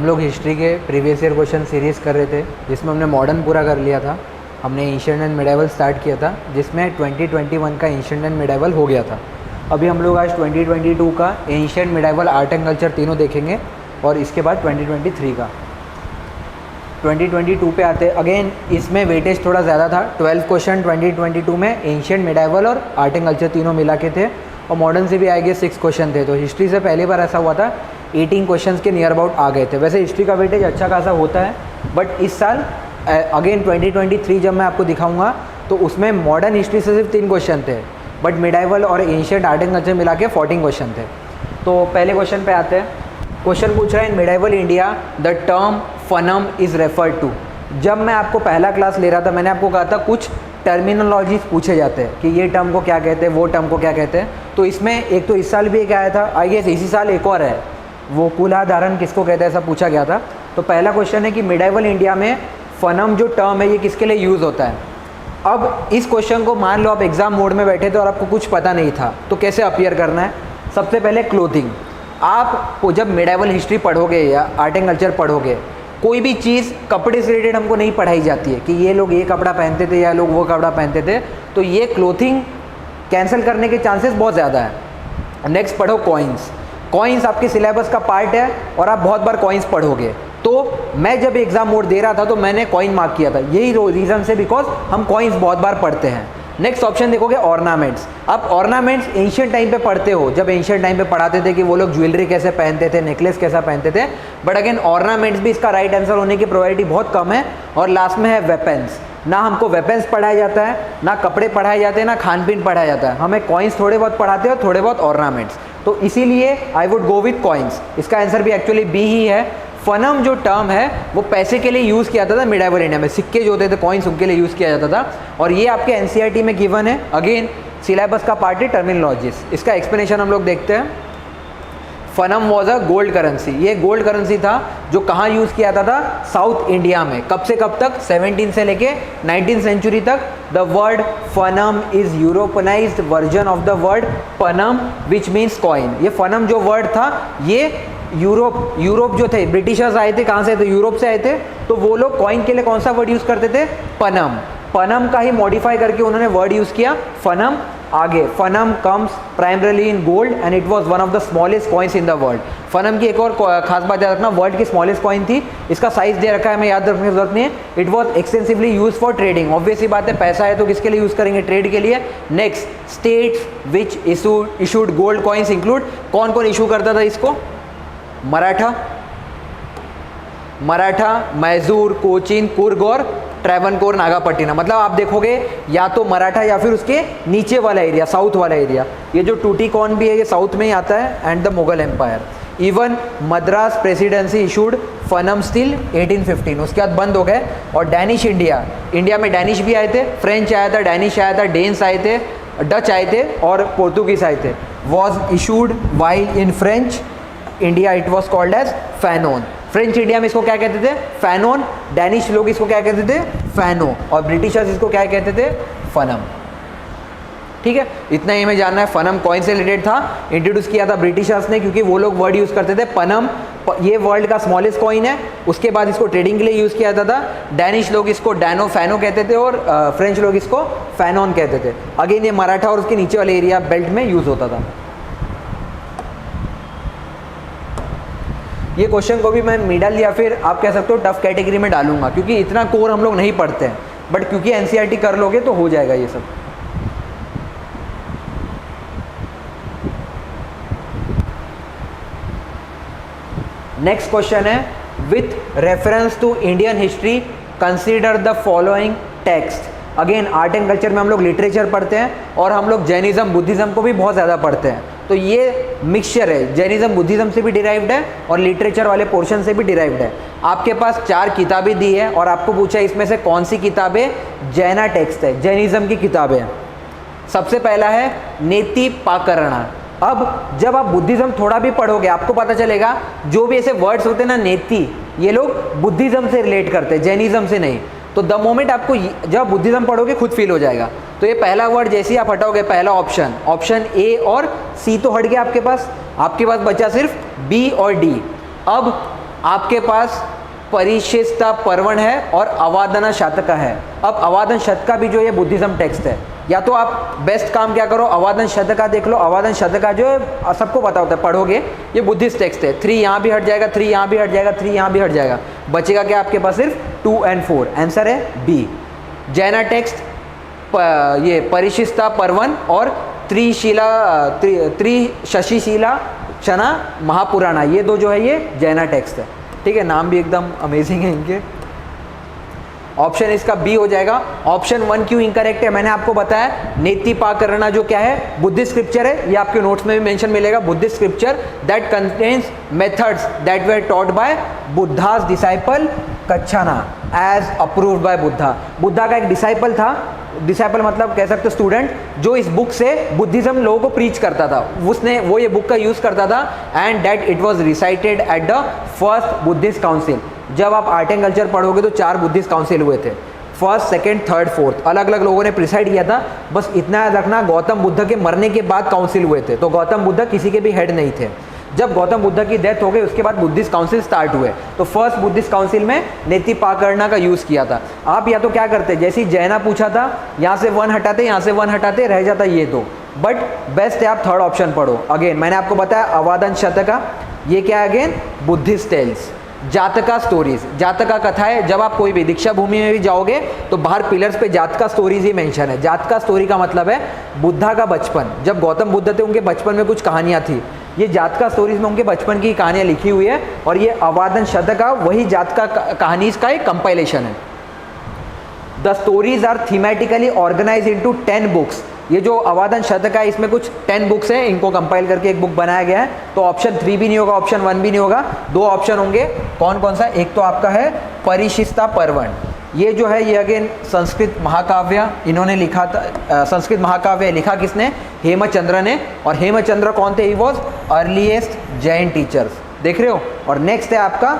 हम लोग हिस्ट्री के प्रीवियस ईयर क्वेश्चन सीरीज़ कर रहे थे जिसमें हमने मॉडर्न पूरा कर लिया था। हमने एंशिएंट एंड मिडाइवल स्टार्ट किया था जिसमें 2021 का एंशिएंट एंड मिडाइवल हो गया था। अभी हम लोग आज 2022 का ancient medieval art and culture तीनों देखेंगे और इसके बाद 2023 का। 2022 पे आते अगेन, इसमें वेटेज थोड़ा ज़्यादा था। 12 क्वेश्चन 2022 में एंशिएंट मिडाइवल और आर्ट एंड कल्चर तीनों मिला के थे और मॉडर्न से भी आए गए 6 क्वेश्चन थे। तो हिस्ट्री से पहली बार ऐसा हुआ था 18 क्वेश्चंस के नियर अबाउट आ गए थे। वैसे हिस्ट्री का वेटेज अच्छा खासा होता है, बट इस साल अगेन 2023 जब मैं आपको दिखाऊंगा तो उसमें मॉडर्न हिस्ट्री से सिर्फ 3 क्वेश्चन थे, बट मिडाइवल और एंशिएंट आर्ट एंड कल्चर मिला के 14 क्वेश्चन थे। तो पहले क्वेश्चन पे आते हैं। क्वेश्चन पूछ रहा है in medieval India the term fanam is referred to. जब मैं आपको पहला क्लास ले रहा था मैंने आपको कहा था कुछ टर्मिनोलॉजीज पूछे जाते हैं कि ये टर्म को क्या कहते हैं, वो टर्म को क्या कहते हैं। तो इसमें एक तो इस साल भी एक आया था, आई गेस इसी साल एक और है, वो कुलाधारण किसको कहते हैं ऐसा पूछा गया था। तो पहला क्वेश्चन है कि मिडाइवल इंडिया में फनम जो टर्म है ये किसके लिए यूज़ होता है। अब इस क्वेश्चन को मान लो आप एग्जाम मोड में बैठे थे और आपको कुछ पता नहीं था, तो कैसे अपीयर करना है। सबसे पहले क्लोथिंग। आप जब मिडाइवल हिस्ट्री पढ़ोगे या आर्ट एंड कल्चर पढ़ोगे, कोई भी चीज़ कपड़े से रिलेटेड हमको नहीं पढ़ाई जाती है कि ये लोग ये कपड़ा पहनते थे या लोग वो कपड़ा पहनते थे। तो ये क्लोथिंग कैंसिल करने के चांसेस बहुत ज़्यादा है। नेक्स्ट पढ़ो कॉइन्स। कॉइन्स आपके सिलेबस का पार्ट है और आप बहुत बार कॉइन्स पढ़ोगे। तो मैं जब एग्जाम मोड दे रहा था तो मैंने कॉइन मार्क किया था, यही रीज़न से, बिकॉज हम कॉइन्स बहुत बार पढ़ते हैं। नेक्स्ट ऑप्शन देखोगे ऑर्नामेंट्स। आप ऑर्नामेंट्स एंशिएंट टाइम पे पढ़ते हो, जब एंशिएंट टाइम पे पढ़ाते थे कि वो लोग ज्वेलरी कैसे पहनते थे, नेकलेस कैसा पहनते थे। बट अगेन ऑर्नामेंट्स भी इसका राइट आंसर होने की प्रोबेबिलिटी बहुत कम है। और लास्ट में है वेपन्स। ना हमको वेपन्स पढ़ाया जाता है, ना कपड़े पढ़ाए जाते हैं, ना खान पीन पढ़ाया जाता है। हमें कॉइन्स थोड़े बहुत पढ़ाते हैं और थोड़े बहुत ऑर्नामेंट्स। तो इसीलिए I would go with coins. इसका आंसर भी एक्चुअली बी ही है। फनम जो टर्म है वो पैसे के लिए यूज़ किया जाता था मिडाइवल इंडिया में। सिक्के जो होते थे, कॉइन्स, उनके लिए यूज़ किया जाता था। और ये आपके एनसीईआरटी में गिवन है। अगेन सिलेबस का पार्ट है टर्मिनोलॉजीज। इसका एक्सप्लेनेशन हम लोग देखते हैं। Fanam was a gold currency. ये गोल्ड करेंसी था जो कहाँ यूज़ किया जाता था, साउथ इंडिया में। कब से कब तक, 17 से लेके 19 सेंचुरी तक। The word fanam is Europeanized version of the word panam which means coin. ये फनम जो वर्ड था ये यूरोप जो थे, ब्रिटिशर्स आए थे, कहाँ से थे, यूरोप से आए थे। तो वो लोग कॉइन के लिए कौन सा वर्ड यूज़ करते थे, पनम। पनम का ही मॉडिफाई करके उन्होंने वर्ड यूज़ किया फनम। आगे fanam comes primarily in gold and it was one of the smallest coins in the world. Fanam की एक और खास बात याद रखना, वर्ल्ड की स्मॉलेस्ट कॉइन थी। इसका साइज दे रखा है, हमें याद रखने की जरूरत नहीं है। It was extensively use for trading. Obvious सी बात है, पैसा है तो किसके लिए यूज़ करेंगे, ट्रेड के लिए। नेक्स्ट, स्टेट्स विच इशूड गोल्ड कॉइन्स इंक्लूड। कौन कौन इशू करता था इसको, मराठा, मैसूर, कोचीन, कुर्ग और ट्रैवनकोर, नागापट्टिनम। मतलब आप देखोगे या तो मराठा या फिर उसके नीचे वाला एरिया, साउथ वाला एरिया। ये जो टूटीकॉन भी है ये साउथ में ही आता है। And the Mughal empire. Even Madras presidency issued fanam still 1815। उसके बाद बंद हो गए। और डैनिश इंडिया में डैनिश भी आए थे, फ्रेंच आया था, डैनिश आया था, डेन्स आए थे, डच आए थे और पोर्तुगीज आए थे। Was issued while in French India it was called as fanon. French India में इसको क्या कहते थे, फैनोन। डैनिश लोग इसको क्या कहते थे, फैनो। और ब्रिटिशर्स इसको क्या कहते थे, फनम। ठीक है, इतना ही हमें जानना है। फनम कॉइन से रिलेटेड था, इंट्रोड्यूस किया था ब्रिटिशर्स ने, क्योंकि वो लोग वर्ड यूज़ करते थे पनम। ये वर्ल्ड का स्मॉलेस्ट कॉइन है। उसके बाद इसको ट्रेडिंग के लिए यूज़ किया जाता था। डैनिश लोग इसको डैनो फैनो कहते थे और फ्रेंच लोग इसको फैनोन कहते थे। अगेन ये मराठा और उसके नीचे वाले एरिया बेल्ट में यूज़ होता था। ये क्वेश्चन को भी मैं मिडल या फिर आप कह सकते हो टफ कैटेगरी में डालूंगा, क्योंकि इतना कोर हम लोग नहीं पढ़ते हैं। बट क्योंकि एनसीईआरटी कर लोगे तो हो जाएगा ये सब। नेक्स्ट क्वेश्चन है, with reference to Indian history consider the following text. Again art and culture में हम लोग लिटरेचर पढ़ते हैं और हम लोग जैनिज्म बुद्धिज्म को भी बहुत ज़्यादा पढ़ते हैं। तो ये मिक्सचर है, जैनिज्म बुद्धिज्म से भी डिराइव्ड है और लिटरेचर वाले पोर्शन से भी डिराइव्ड है। आपके पास 4 किताबें दी है और आपको पूछा है इसमें से कौन सी किताबें जैना टेक्स्ट है, जैनिज्म की किताबें। सबसे पहला है नेति पाकरणा। अब जब आप बुद्धिज्म थोड़ा भी पढ़ोगे आपको पता चलेगा जो भी ऐसे वर्ड्स होते हैं ना, नेति, ये लोग बुद्धिज्म से रिलेट करते हैं, जैनिज्म से नहीं। तो द मोमेंट आपको जब बुद्धिज्म पढ़ोगे खुद फील हो जाएगा। तो ये पहला वर्ड जैसे ही आप हटाओगे, पहला ऑप्शन ए और सी तो हट गया आपके पास बचा सिर्फ बी और डी। अब आपके पास परिशिष्टा पर्वण है और अवादन शतका है। अब अवादन शतका भी जो ये बुद्धिज्म टेक्स्ट है, या तो आप बेस्ट काम क्या करो, अवादन शतका देख लो। अवादन शतका जो है सबको पता होता है, पढ़ोगे, ये बुद्धिस्ट टेक्स्ट है। 3 यहाँ भी हट जाएगा, 3 यहाँ भी हट जाएगा, 3 यहाँ भी हट जाएगा, बचेगा क्या आपके पास सिर्फ 2 और 4। आंसर है बी। जैना टेक्स्ट ये परिशिष्टा पर्वन और त्रिशशिशिला चना महापुराणा, ये दो जो है ये जैना टेक्स्ट है। ठीक है, नाम भी एकदम अमेजिंग है इनके। ऑप्शन इसका बी हो जाएगा। ऑप्शन 1 क्यों इनकरेक्ट है, मैंने आपको बताया। नेतिपाकरणा जो क्या है, बुद्धिस्ट स्क्रिप्चर है, ये आपके नोट्स में भी मेंशन मिलेगा। Buddhist scripture that contains methods that were taught by Buddha's disciple Kacchana as approved by Buddha. Buddha का एक डिसाइपल था, डिसाइपल मतलब कह सकते स्टूडेंट, जो इस बुक से बुद्धिज्म लोगों को प्रीच करता था, उसने वो ये बुक का यूज़ करता था। And that it was recited at the first Buddhist council. जब आप आर्ट एंड कल्चर पढ़ोगे तो 4 बुद्धिस्ट काउंसिल हुए थे, फर्स्ट, सेकंड, थर्ड, फोर्थ, अलग अलग लोगों ने प्रिसाइड किया था। बस इतना याद रखना, गौतम बुद्ध के मरने के बाद काउंसिल हुए थे, तो गौतम बुद्ध किसी के भी हेड नहीं थे। जब गौतम बुद्ध की डेथ हो गई उसके बाद बुद्धिस्ट काउंसिल स्टार्ट हुए, तो फर्स्ट बुद्धिस्ट काउंसिल में नेतिपाकरणा का यूज़ किया था। आप या तो क्या करते, जैसे ही जैना पूछा था, यहाँ से 1 हटाते, यहाँ से 1 हटाते, रह जाता ये 2। बट बेस्ट है आप थर्ड ऑप्शन पढ़ो। अगेन मैंने आपको बताया अवादन शतका, ये क्या है अगेन, बुद्धिस्ट टेल्स। जातका स्टोरीज, जातका कथा है। जब आप कोई भी दीक्षा भूमि में भी जाओगे तो बाहर पिलर्स पे जातका स्टोरीज ही मेंशन है। जातका स्टोरी का मतलब है बुद्धा का बचपन, जब गौतम बुद्ध थे उनके बचपन में कुछ कहानियाँ थी, ये जातका स्टोरीज में उनके बचपन की कहानियाँ लिखी हुई है। और ये अवादन शतका वही जातका कहानीज का एक कंपाइलेशन है। The stories are thematically organised into 10 books. ये जो अवादन शतका है इसमें कुछ 10 बुक्स हैं, इनको कंपाइल करके एक बुक बनाया गया है। तो ऑप्शन 3 भी नहीं होगा, ऑप्शन 1 भी नहीं होगा, 2 ऑप्शन होंगे। कौन कौन सा, एक तो आपका है परिशिष्टा पर्वण, ये जो है ये अगेन संस्कृत महाकाव्य इन्होंने लिखा था। संस्कृत महाकाव्य लिखा किसने, हेमचंद्र ने। और हेमचंद्र कौन थे, he was earliest Jain teachers, देख रहे हो। और नेक्स्ट है आपका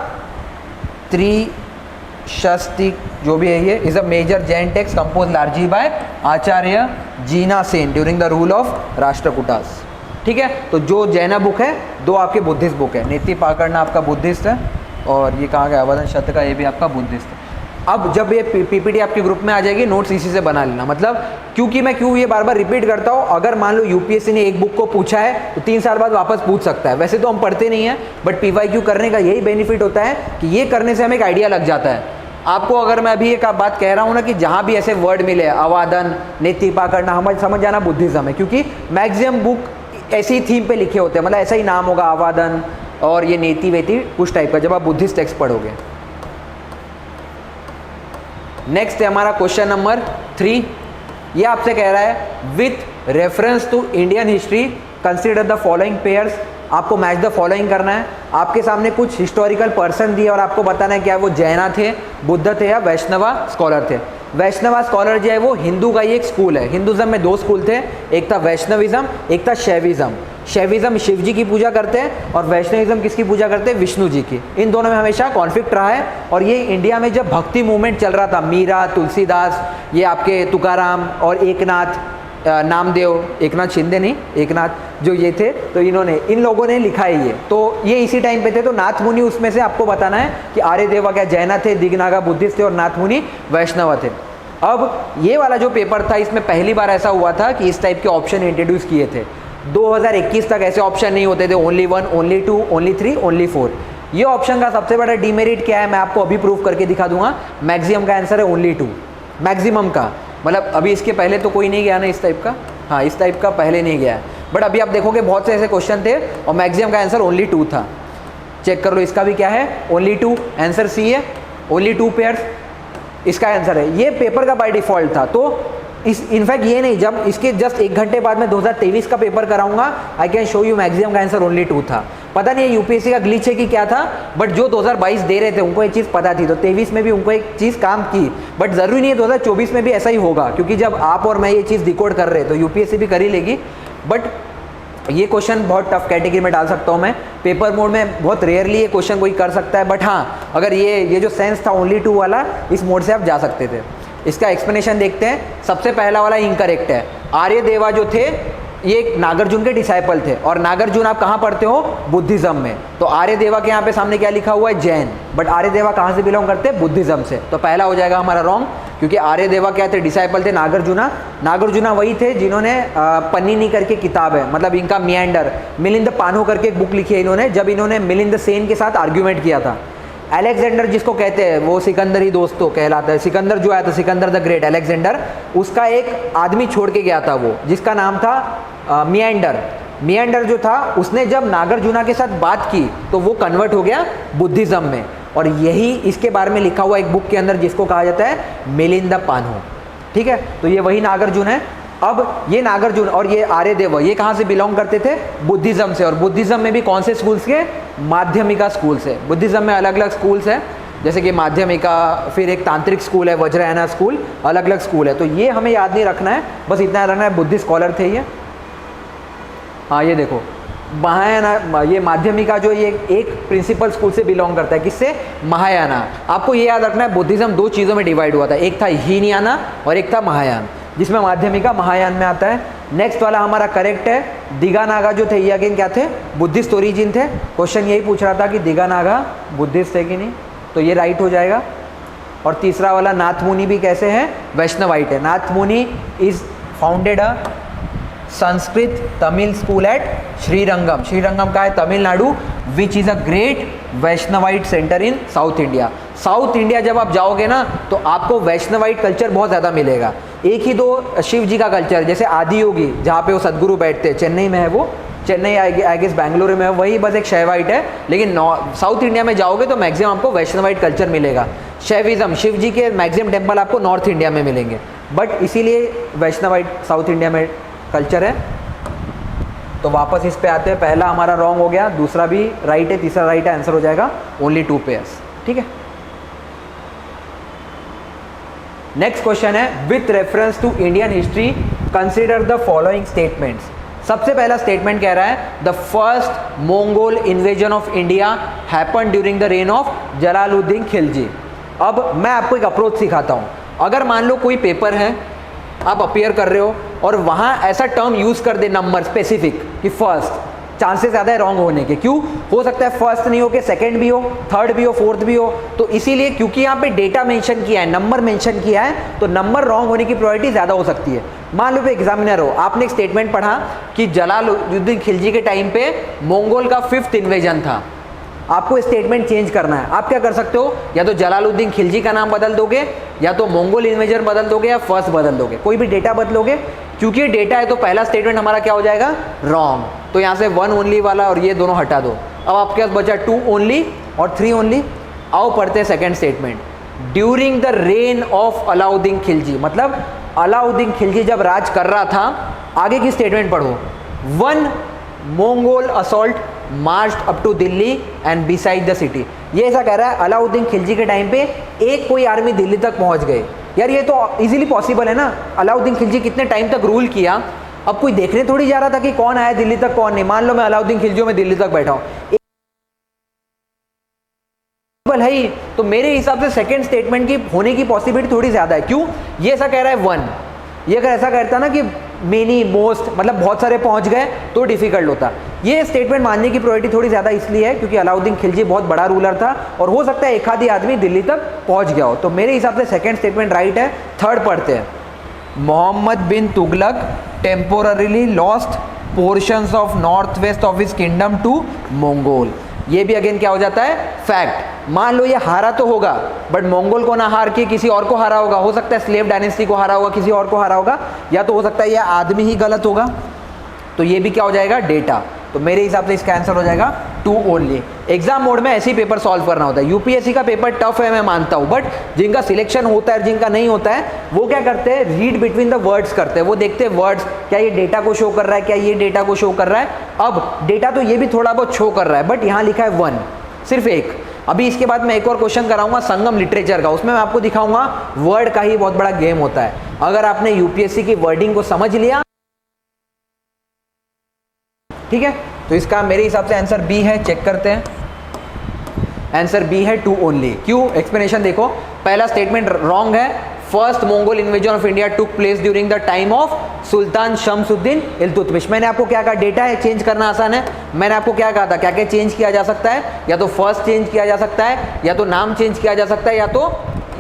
त्रिशस्तिक, जो भी है ये is a major Jain text composed largely by Acharya Jinasena during the rule of Rashtrakutas. ठीक है, तो जो जैना बुक है, 2 आपके बुद्धिस्ट बुक है। नेतिपाकरणा आपका बुद्धिस्ट है, और ये कहाँ गया अवादन शतका, ये भी आपका बुद्धिस्ट है। अब जब ये पीपीटी आपके ग्रुप में आ जाएगी, नोट्स इसी से बना लेना। मतलब क्योंकि मैं क्यों ये बार बार रिपीट करता हूँ, अगर मान लो यूपीएससी ने एक बुक को पूछा है तो 3 साल बाद वापस पूछ सकता है। वैसे तो हम पढ़ते नहीं हैं, बट पीवाईक्यू करने का यही बेनिफिट होता है कि ये करने से हमें एक आइडिया लग जाता है। आपको अगर मैं अभी एक बात कह रहा हूँ ना कि जहाँ भी ऐसे वर्ड मिले, अवादन, नेतिपाकरणा, हमें समझ जाना बुद्धिज्म है, क्योंकि मैक्सिमम बुक ऐसी थीम पे लिखे होते हैं, मतलब ऐसा ही नाम होगा अवादन और ये नेति वेति कुछ टाइप का, जब आप बुद्धिस्ट टेक्स्ट पढ़ोगे। नेक्स्ट है हमारा क्वेश्चन नंबर 3। ये आपसे कह रहा है with reference to Indian history consider the following pairs. आपको मैच द फॉलोइंग करना है। आपके सामने कुछ हिस्टोरिकल पर्सन दिए और आपको बताना है क्या वो जैना थे, बुद्ध थे या वैष्णवा स्कॉलर थे। वैष्णवा स्कॉलर जो है वो हिंदू का ही एक स्कूल है। हिंदुज़म में 2 स्कूल थे, एक था वैष्णविज्म, एक था शैविज्म। शैविज्म शिव जी की पूजा करते हैं और वैष्णविज्म किसकी पूजा करते हैं, विष्णु जी की। इन दोनों में हमेशा कॉन्फ्लिक्ट रहा है। और ये इंडिया में जब भक्ति मूवमेंट चल रहा था, मीरा, तुलसीदास, ये आपके तुकाराम और एकनाथ नामदेव, एकनाथ शिंदे नहीं, एकनाथ जो ये थे, तो इन्होंने, इन लोगों ने लिखा है ये। तो ये इसी टाइम पे थे। तो नाथ मुनि उसमें से आपको बताना है कि आर्यदेवा क्या जैना थे, दिगनागा बुद्धिस्ट थे और नाथ मुनि वैष्णव थे। अब ये वाला जो पेपर था इसमें पहली बार ऐसा हुआ था कि इस टाइप के ऑप्शन इंट्रोड्यूस किए थे। 2021 तक ऐसे ऑप्शन नहीं होते थे, ओनली 1, ओनली 2, ओनली 3, ओनली 4। ये ऑप्शन का सबसे बड़ा डीमेरिट क्या है, मैं आपको अभी प्रूव करके दिखा दूंगा। मैक्सिमम का आंसर है ओनली 2, मैक्सिमम का, मतलब अभी इसके पहले तो कोई नहीं गया ना इस टाइप का, हाँ इस टाइप का पहले नहीं गया है। बट अभी आप देखोगे बहुत से ऐसे क्वेश्चन थे और मैक्सिमम का आंसर ओनली 2 था। चेक कर लो, इसका भी क्या है, ओनली 2, आंसर सी है, ओनली 2 पेयर्स इसका आंसर है। ये पेपर का बाय डिफॉल्ट था। तो इस इनफैक्ट ये नहीं, जब इसके जस्ट 1 घंटे बाद मैं 2023 का पेपर कराऊंगा, I can show you maximum का आंसर ओनली 2 था। पता नहीं यूपीएससी का ग्लिच है कि क्या था, बट जो 2022 दे रहे थे उनको एक चीज़ पता थी, तो 23 में भी उनको एक चीज़ काम की। बट ज़रूरी नहीं है 2024 में भी ऐसा ही होगा, क्योंकि जब आप और मैं ये चीज़ डिकोड कर रहे हैं तो यूपीएससी भी कर ही लेगी। बट ये क्वेश्चन बहुत टफ कैटेगरी में डाल सकता हूँ मैं, पेपर मोड में बहुत रेयरली ये क्वेश्चन कोई कर सकता है। बट हाँ, अगर ये जो सेंस था ओनली 2 वाला, इस मोड से आप जा सकते थे। इसका एक्सप्लेनेशन देखते हैं। सबसे पहला वाला इनकरेक्ट है। आर्यदेवा जो थे ये एक नागार्जुन के डिसाइपल थे, और नागार्जुन आप कहाँ पढ़ते हो? बुद्धिज्म में। तो आर्यदेवा के यहाँ पे सामने क्या लिखा हुआ है? जैन। बट आर्यदेवा कहाँ से बिलोंग करते हैं? बुद्धिज्म से। तो पहला हो जाएगा हमारा रॉन्ग, क्योंकि आर्यदेवा क्या थे? डिसाइपल थे नागार्जुना। नागार्जुना वही थे जिन्होंने पन्नीनी करके किताब है, मतलब इनका मियांडर, मिलिंद पानो करके एक बुक लिखी है इन्होंने, जब इन्होंने मिलिंद सेन के साथ आर्ग्यूमेंट किया था। अलेक्जेंडर जिसको कहते हैं वो सिकंदर ही दोस्तों कहलाता है। सिकंदर जो आया था, सिकंदर द ग्रेट, अलेक्जेंडर, उसका एक आदमी छोड़ के गया था वो, जिसका नाम था मियांडर। मियांडर जो था उसने जब नागार्जुना के साथ बात की तो वो कन्वर्ट हो गया बुद्धिज्म में, और यही इसके बारे में लिखा हुआ एक बुक के अंदर जिसको कहा जाता है मिलिंद पानो। ठीक है, तो ये वही नागार्जुन है। अब ये नागार्जुन और ये आर्यदेव ये कहाँ से बिलोंग करते थे? बुद्धिज्म से। और बुद्धिज्म में भी कौन से स्कूल्स के? माध्यमिका स्कूल्स है। बुद्धिज्म में अलग अलग स्कूल्स हैं, जैसे कि माध्यमिका, फिर एक तांत्रिक स्कूल है, वज्रयाना स्कूल, अलग अलग स्कूल है। तो ये हमें याद नहीं रखना है, बस इतना रखना है बुद्धिस्ट स्कॉलर थे ये। हाँ ये देखो, महायाना, ये माध्यमिका जो ये एक प्रिंसिपल स्कूल से बिलोंग करता है। किससे? महायाना। आपको ये याद रखना है बुद्धिज्म दो चीज़ों में डिवाइड हुआ था, एक था हीनयाना और एक था महायान, जिसमें माध्यमिका महायान में आता है। नेक्स्ट वाला हमारा करेक्ट है। दिगानागा जो थे ये अगेन क्या थे? बुद्धिस्ट ओरिजिन थे। क्वेश्चन यही पूछ रहा था कि दिगानागा बुद्धिस्ट है कि नहीं, तो ये राइट हो जाएगा। और तीसरा वाला नाथ मुनि भी कैसे है? वैष्णवाइट है। नाथ मुनि is founded a Sanskrit Tamil school eight Srirangam. Srirangam का है Tamil Nadu, which is a great Vaishnavite centre in south India. South India जब आप जाओगे ना तो आपको वैष्णवाइट कल्चर बहुत ज़्यादा मिलेगा। एक ही दो शिव जी का कल्चर, जैसे आदि योगी जहाँ पे वो सदगुरु बैठते हैं, चेन्नई में है वो, चेन्नई आई गेस बेंगलुरु में है, वही बस एक शैवाइट है। लेकिन साउथ इंडिया में जाओगे तो मैक्सिमम आपको वैष्णवाइट कल्चर मिलेगा। शैविज्म, शिव जी के मैक्सिमम टेम्पल आपको नॉर्थ इंडिया में मिलेंगे, बट इसीलिए वैष्णवाइट साउथ इंडिया में कल्चर है। तो वापस इस पे आते हैं। पहला हमारा रॉन्ग हो गया, दूसरा भी राइट है, तीसरा राइट है, आंसर हो जाएगा ओनली 2 पेयर्स। ठीक है, नेक्स्ट क्वेश्चन है, with reference to Indian history consider the following statements. सबसे पहला स्टेटमेंट कह रहा है the first Mongol invasion of India happen during the reign of Jalaluddin Khilji. अब मैं आपको एक अप्रोच सिखाता हूँ। अगर मान लो कोई पेपर है, आप अपियर कर रहे हो और वहाँ ऐसा टर्म यूज़ कर दे नंबर स्पेसिफिक कि फर्स्ट, चांसेस ज़्यादा है रॉन्ग होने के। क्यों? हो सकता है फर्स्ट नहीं हो के सेकंड भी हो, थर्ड भी हो, फोर्थ भी हो। तो इसीलिए क्योंकि यहाँ पे डेटा मेंशन किया है, नंबर मेंशन किया है, तो नंबर रॉन्ग होने की प्रोबेबिलिटी ज़्यादा हो सकती है। मान लो एग्जामिनर हो, आपने एक स्टेटमेंट पढ़ा कि जलालुद्दीन खिलजी के टाइम पे मंगोल का 5th इन्वेजन था। आपको स्टेटमेंट चेंज करना है। आप क्या कर सकते हो? या तो जलालुद्दीन खिलजी का नाम बदल दोगे, या तो मंगोल इन्वेजन बदल दोगे, या फर्स्ट बदल दोगे, कोई भी डेटा बदलोगे। क्योंकि डेटा है तो पहला स्टेटमेंट हमारा क्या हो जाएगा? रॉन्ग। तो यहाँ से 1 ओनली वाला और ये दोनों हटा दो। अब आपके पास बचा 2 ओनली और 3 ओनली। आओ पढ़ते हैं second statement. During the reign of Alauddin Khilji, मतलब अलाउद्दीन खिलजी जब राज कर रहा था। आगे की स्टेटमेंट पढ़ो। 1 Mongol assault marched up to Delhi and beside the city. ये ऐसा कह रहा है अलाउद्दीन खिलजी के टाइम पे एक कोई आर्मी दिल्ली तक पहुंच गए। यार ये तो इजीली पॉसिबल है ना। अलाउद्दीन खिलजी कितने टाइम तक रूल किया, अब कोई देखने थोड़ी जा रहा था कि कौन आया दिल्ली तक कौन नहीं। मान लो मैं अलाउद्दीन खिलजी में दिल्ली तक बैठा हूँ है ही, तो मेरे हिसाब से सेकंड स्टेटमेंट की होने की पॉसिबिलिटी थोड़ी ज्यादा है। क्यों? ये ऐसा कह रहा है 1। ये अगर ऐसा कहता ना कि मेनी मोस्ट, मतलब बहुत सारे पहुंच गए, तो डिफिकल्ट होता। ये स्टेटमेंट मानने की प्रोबेबिलिटी थोड़ी ज़्यादा इसलिए है क्योंकि अलाउद्दीन खिलजी बहुत बड़ा रूलर था और हो सकता है एक आधी आदमी दिल्ली तक पहुंच गया हो। तो मेरे हिसाब से सेकंड स्टेटमेंट राइट है। थर्ड पढ़ते हैं। Mohammad bin Tughlaq temporarily lost portions of north west of his kingdom to Mongol. ये भी अगेन क्या हो जाता है? फैक्ट। मान लो ये हारा तो होगा, बट मंगोल को ना हार के किसी और को हारा होगा। हो सकता है स्लेव डायनेस्टी को हारा होगा, किसी और को हारा होगा, या तो हो सकता है ये आदमी ही गलत होगा। तो ये भी क्या हो जाएगा? डेटा। तो मेरे हिसाब से इसका आंसर हो जाएगा 2 ओनली। एग्जाम मोड में ऐसे ही पेपर सॉल्व करना होता है। यूपीएससी का पेपर टफ है मैं मानता हूँ, बट जिनका सिलेक्शन होता है जिनका नहीं होता है वो क्या करते हैं? रीड बिटवीन द वर्ड्स करते हैं। वो देखते हैं वर्ड्स क्या ये डेटा को शो कर रहा है, क्या ये डेटा को शो कर रहा है। अब डेटा तो ये भी थोड़ा बहुत शो कर रहा है, बट यहाँ लिखा है 1, सिर्फ एक। अभी इसके बाद मैं एक और क्वेश्चन कराऊंगा संगम लिटरेचर का, उसमें मैं आपको दिखाऊंगा वर्ड का ही बहुत बड़ा गेम होता है। अगर आपने यूपीएससी की वर्डिंग को समझ लिया, ठीक है, तो इसका मेरे हिसाब से आंसर बी है। चेक करते हैं। आंसर बी है 2 ओनली। क्यों? एक्सप्लेनेशन देखो। पहला स्टेटमेंट रॉन्ग है। First Mongol invasion of India took place during the time of sultan Shamsuddin Iltutmish. मैंने आपको क्या कहा, डेटा है, चेंज करना आसान है। मैंने आपको क्या कहा था, क्या क्या चेंज किया जा सकता है, या तो फर्स्ट चेंज किया जा सकता है, या तो नाम चेंज किया जा सकता है, या तो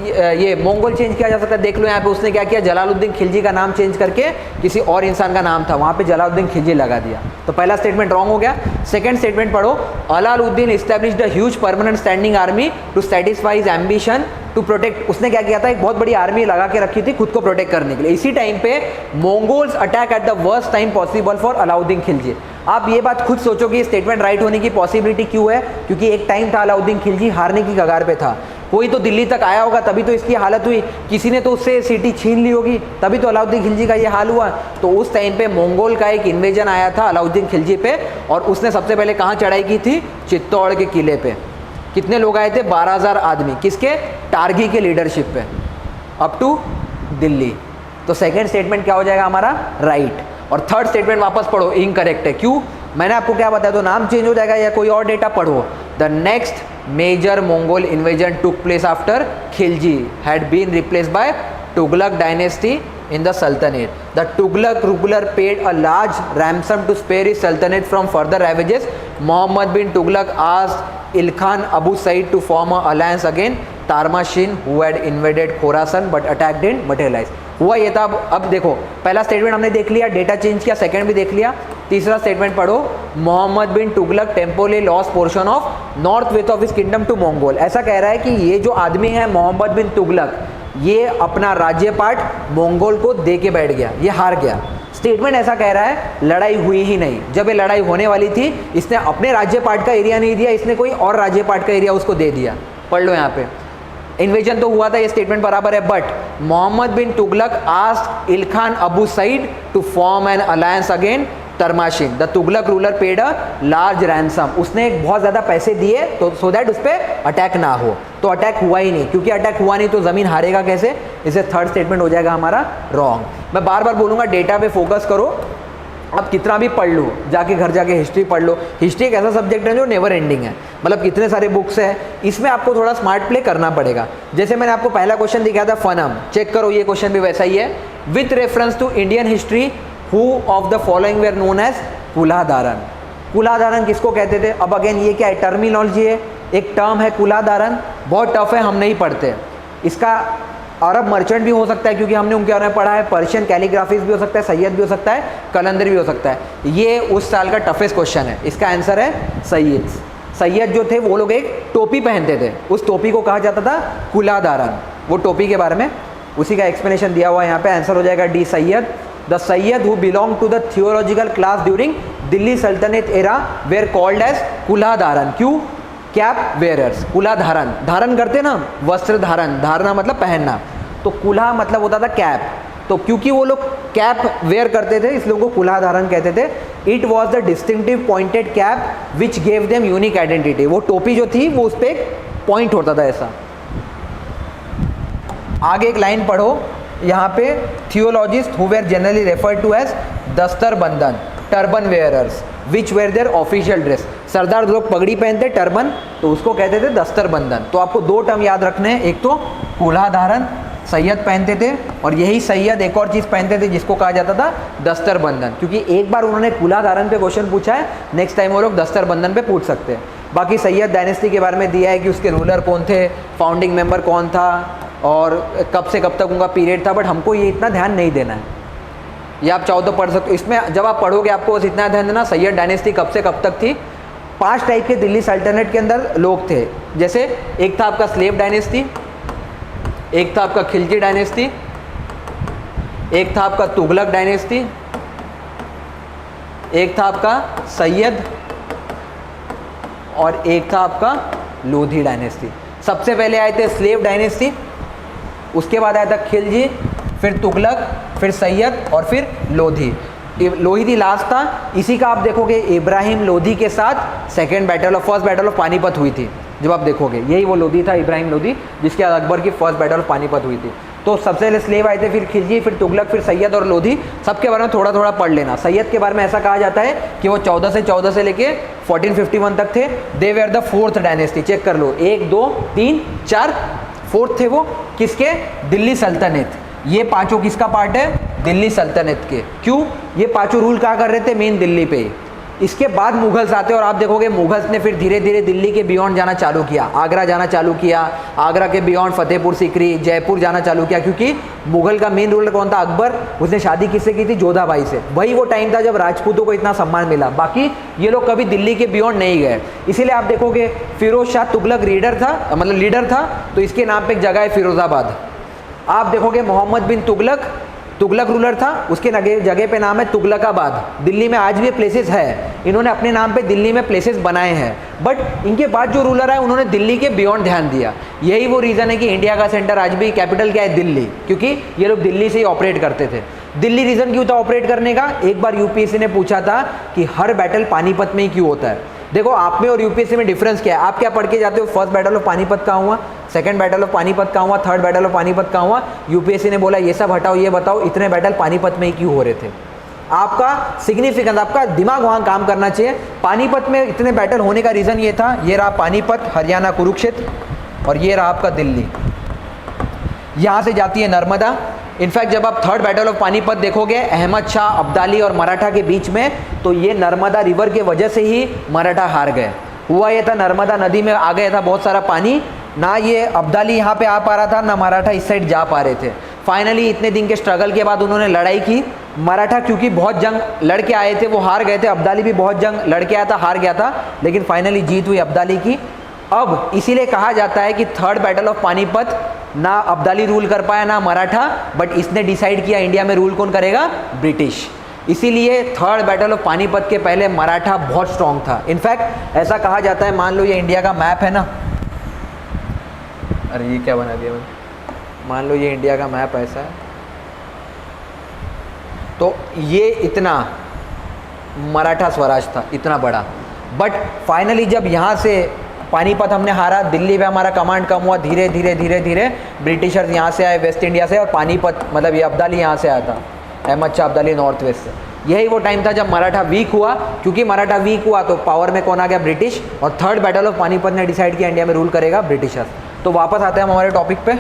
ये मंगोल चेंज किया जा सकता है। देख लो यहाँ पे उसने क्या किया, जलालुद्दीन खिलजी का नाम चेंज करके किसी और इंसान का नाम था, वहाँ पे जलालुद्दीन खिलजी लगा दिया। तो पहला स्टेटमेंट रॉन्ग हो गया। सेकंड स्टेटमेंट पढ़ो, Alauddin established a huge permanent standing army to satisfy his ambition to protect. उसने क्या किया था, एक बहुत बड़ी आर्मी लगा के रखी थी खुद को प्रोटेक्ट करने के लिए। इसी टाइम पे Mongols attack at the worst time possible for Alauddin Khilji. आप ये बात खुद सोचो कि स्टेटमेंट राइट होने की पॉसिबिलिटी क्यों है, क्योंकि एक टाइम था अलाउद्दीन खिलजी हारने की कगार पे था। कोई तो दिल्ली तक आया होगा तभी तो इसकी हालत हुई, किसी ने तो उससे सिटी छीन ली होगी तभी तो अलाउद्दीन खिलजी का ये हाल हुआ। तो उस टाइम पे मंगोल का एक इन्वेजन आया था अलाउद्दीन खिलजी पे, और उसने सबसे पहले कहाँ चढ़ाई की थी, चित्तौड़ के किले पे। कितने लोग आए थे, 12,000 आदमी, किसके, टारगी के लीडरशिप पे, अप टू दिल्ली। तो सेकेंड स्टेटमेंट क्या हो जाएगा हमारा, राइट। और थर्ड स्टेटमेंट वापस पढ़ो, इनकरेक्ट है। क्यों, मैंने आपको क्या बताया, तो नाम चेंज हो जाएगा या कोई और डेटा पढ़ो। The next major Mongol invasion took place after Khilji had been replaced by Tughlaq dynasty in the Sultanate. The Tughlaq ruler paid a large ransom to spare his Sultanate from further ravages. Muhammad bin Tughlaq asked Ilkhan Abu Said to form an alliance against Tarmashin, who had invaded Khorasan but attack didn't materialize. हुआ ये था। अब देखो, पहला statement हमने देख लिया, data change किया, सेकंड भी देख लिया। तीसरा स्टेटमेंट पढ़ो, Mohammad bin Tughlaq temporarily lost portion of north west of his kingdom to Mongol. ऐसा कह रहा है कि ये जो आदमी है मोहम्मद बिन तुगलक, ये अपना राज्य पाठ मंगोल को दे के बैठ गया, ये हार गया। स्टेटमेंट ऐसा कह रहा है, लड़ाई हुई ही नहीं। जब ये लड़ाई होने वाली थी, इसने अपने राज्य पाठ का एरिया नहीं दिया, इसने कोई और राज्य पाठ का एरिया उसको दे दिया। पढ़ लो यहाँ पे, इन्वेजन तो हुआ था, ये स्टेटमेंट बराबर है। But Mohammad bin Tughlaq asked Ilkhan Abu Said to form an alliance again Tarmashirin. The Tughlaq ruler paid a large ransom. उसने बहुत ज़्यादा पैसे दिए तो सो दैट उस पर अटैक ना हो। तो अटैक हुआ ही नहीं, क्योंकि अटैक हुआ नहीं तो ज़मीन हारेगा कैसे, इसे थर्ड स्टेटमेंट हो जाएगा हमारा रॉन्ग। मैं बार बार बोलूँगा, डेटा पे फोकस करो। अब कितना भी पढ़ लो, जाके घर जाके हिस्ट्री पढ़ लो। हिस्ट्री एक ऐसा सब्जेक्ट है जो नेवर एंडिंग है, मतलब कितने सारे बुक्स हैं, इसमें आपको थोड़ा स्मार्ट प्ले करना पड़ेगा। जैसे मैंने आपको पहला क्वेश्चन दिखाया था फनम, चेक करो, ये क्वेश्चन भी वैसा ही है। With reference to Indian history who of the following were known as Kuladharan. Kuladharan किसको कहते थे? अब अगेन ये क्या है, टर्मिनोलॉजी है, एक टर्म है कुलाधारन, बहुत टफ है, हम नहीं पढ़ते। इसका अरब मर्चेंट भी हो सकता है क्योंकि हमने उनके बारे में पढ़ा है, पर्शियन कैलीग्राफीज भी हो सकता है, सैयद भी हो सकता है, कलंदर भी हो सकता है। ये उस साल का टफेस्ट क्वेश्चन है, इसका आंसर है सैयद। सैयद जो थे वो लोग एक टोपी पहनते थे, उस टोपी को कहा जाता था कुलाधारन। वो टोपी के बारे में उसी का एक्सप्लेनेशन दिया हुआ है यहाँ पे, आंसर हो जाएगा D Sayyid. The Sayyid who belong to the theological class during Delhi Sultanat era were called as Kulahdaran. क्यों? कैप वेयरर्स, कुला धारण, धारण करते ना, वस्त्र धारण, धारणा मतलब पहनना, तो कुल्हा मतलब होता था कैप। तो क्योंकि वो लोग कैप वेयर करते थे इसलिए उनको कुल्हा धारण कहते थे। It was the distinctive pointed cap which gave them unique identity. वो टोपी जो थी वो उस पर एक पॉइंट होता था ऐसा। आगे एक लाइन पढ़ो, यहाँ पे theologist who were generally referred to as dastar bandhan, turban wearers which were their official dress. सरदार लोग पगड़ी पहनते टर्बन, तो उसको कहते थे दस्तर बंधन। तो आपको दो टर्म याद रखने हैं, एक तो कुल्हा धारण सैयद पहनते थे, और यही सैयद एक और चीज़ पहनते थे जिसको कहा जाता था दस्तर बंधन। क्योंकि एक बार उन्होंने कुल्हा धारण पे क्वेश्चन पूछा है, नेक्स्ट टाइम वो लोग दस्तर बंधन पे पूछ सकते हैं। बाकी सैयद डायनेस्टी के बारे में दिया है कि उसके रूलर कौन थे, फाउंडिंग मेंबर कौन था, और कब से कब तक उनका पीरियड था, बट हमको ये इतना ध्यान नहीं देना है। ये आप चाहो तो पढ़ सकते हो। इसमें जब आप पढ़ोगे आपको बस इतना ध्यान देना, सैयद डायनेस्टी कब से कब तक थी। 5 टाइप के दिल्ली सल्तनत के अंदर लोग थे, जैसे एक था आपका स्लेव डायनेस्टी, एक था आपका खिलजी डायनेस्टी, एक था आपका तुगलक डायनेस्टी, एक था आपका सैयद, और एक था आपका लोधी डायनेस्टी। सबसे पहले आए थे स्लेव डायनेस्टी, उसके बाद आया था खिलजी, फिर तुगलक, फिर सैयद, और फिर लोधी। लोधी लास्ट था। इसी का आप देखोगे इब्राहिम लोधी के साथ फर्स्ट बैटल ऑफ पानीपत हुई थी। जब आप देखोगे यही वो लोधी था, इब्राहिम लोधी, जिसके अकबर की फर्स्ट बैटल ऑफ पानीपत हुई थी। तो सबसे पहले स्लेव आए थे, फिर खिलजी, फिर तुगलक, फिर सैयद और लोधी। सबके बारे में थोड़ा थोड़ा पढ़ लेना। सैयद के बारे में ऐसा कहा जाता है कि वो 14 से लेके 1451 तक थे। They were the 4th dynasty. Check कर लो, 1 2 3 4 फोर्थ थे वो किसके, दिल्ली सल्तनत। ये पांचों किसका पार्ट है, दिल्ली सल्तनत के। क्यों, ये पांचों रूल कहाँ कर रहे थे, मेन दिल्ली पे। इसके बाद मुगल्स आते हैं और आप देखोगे मुगल्स ने फिर धीरे धीरे दिल्ली के बियॉन्ड जाना चालू किया, आगरा जाना चालू किया, आगरा के बियॉन्ड फतेहपुर सीकरी, जयपुर जाना चालू किया, क्योंकि मुगल का मेन रूलर कौन था, अकबर। उसने शादी किससे की थी, जोधाबाई से। वही वो टाइम था जब राजपूतों को इतना सम्मान मिला, बाकी ये लोग कभी दिल्ली के बियॉन्ड नहीं गए। इसीलिए आप देखोगे फिरोज शाह तुगलक लीडर था, मतलब लीडर था, तो इसके नाम पे एक जगह है फिरोजाबाद। आप देखोगे मोहम्मद बिन तुगलक, तुगलक रूलर था, उसके जगह पे नाम है तुगलकाबाद। दिल्ली में आज भी प्लेसेस है, इन्होंने अपने नाम पे दिल्ली में प्लेसेस बनाए हैं। बट इनके बाद जो रूलर है उन्होंने दिल्ली के बियॉन्ड ध्यान दिया। यही वो रीज़न है कि इंडिया का सेंटर आज भी कैपिटल क्या है, दिल्ली, क्योंकि ये लोग दिल्ली से ही ऑपरेट करते थे। दिल्ली रीज़न क्यों था ऑपरेट करने का, एक बार यूपीएससी ने पूछा था कि हर बैटल पानीपत में ही क्यों होता है। देखो आप में और यूपीएससी में डिफरेंस क्या है, आप क्या पढ़ के जाते हो, फर्स्ट बैटल ऑफ पानीपत कहाँ हुआ, सेकंड बैटल ऑफ पानीपत कहाँ हुआ, थर्ड बैटल ऑफ पानीपत कहाँ हुआ। यूपीएससी ने बोला ये सब हटाओ, ये बताओ इतने बैटल पानीपत में ही क्यों हो रहे थे। आपका सिग्निफिकेंस, आपका दिमाग वहाँ काम करना चाहिए। पानीपत में इतने बैटल होने का रीज़न ये था, ये रहा पानीपत, हरियाणा कुरुक्षेत्र, और ये रहा आपका दिल्ली। यहाँ से जाती है नर्मदा। इनफैक्ट जब आप थर्ड बैटल ऑफ पानीपत देखोगे अहमद शाह, अब्दाली और मराठा के बीच में, तो ये नर्मदा रिवर के वजह से ही मराठा हार गए। हुआ ये था, नर्मदा नदी में आ गया था बहुत सारा पानी, ना ये अब्दाली यहाँ पे आ पा रहा था, ना मराठा इस साइड जा पा रहे थे। फाइनली इतने दिन के स्ट्रगल के बाद उन्होंने लड़ाई की। मराठा क्योंकि बहुत जंग लड़के आए थे वो हार गए थे, अब्दाली भी बहुत जंग लड़के आया था, हार गया था, लेकिन फाइनली जीत हुई अब्दाली की। अब इसीलिए कहा जाता है कि थर्ड बैटल ऑफ पानीपत ना अब्दाली रूल कर पाया ना मराठा, बट इसने डिसाइड किया इंडिया में रूल कौन करेगा, ब्रिटिश। इसीलिए थर्ड बैटल ऑफ पानीपत के पहले मराठा बहुत स्ट्रांग था। इनफैक्ट ऐसा कहा जाता है, मान लो ये इंडिया का मैप है ना, अरे ये क्या बना दिया मैंने, मान लो ये इंडिया का मैप ऐसा है, तो ये इतना मराठा स्वराज था, इतना बड़ा। बट फाइनली जब यहाँ से पानीपत हमने हारा, दिल्ली पे हमारा कमांड कम हुआ, धीरे धीरे धीरे धीरे ब्रिटिशर्स यहाँ से आए वेस्ट इंडिया से, और पानीपत मतलब ये अब्दाली यहाँ से आया था, अहमद शाह अब्दाली नॉर्थ वेस्ट से। यही वो टाइम था जब मराठा वीक हुआ। क्योंकि मराठा वीक हुआ तो पावर में कौन आ गया, ब्रिटिश, और थर्ड बैटल ऑफ पानीपत ने डिसाइड किया इंडिया में रूल करेगा ब्रिटिशर्स। तो वापस आते हैं हम हमारे टॉपिक पे।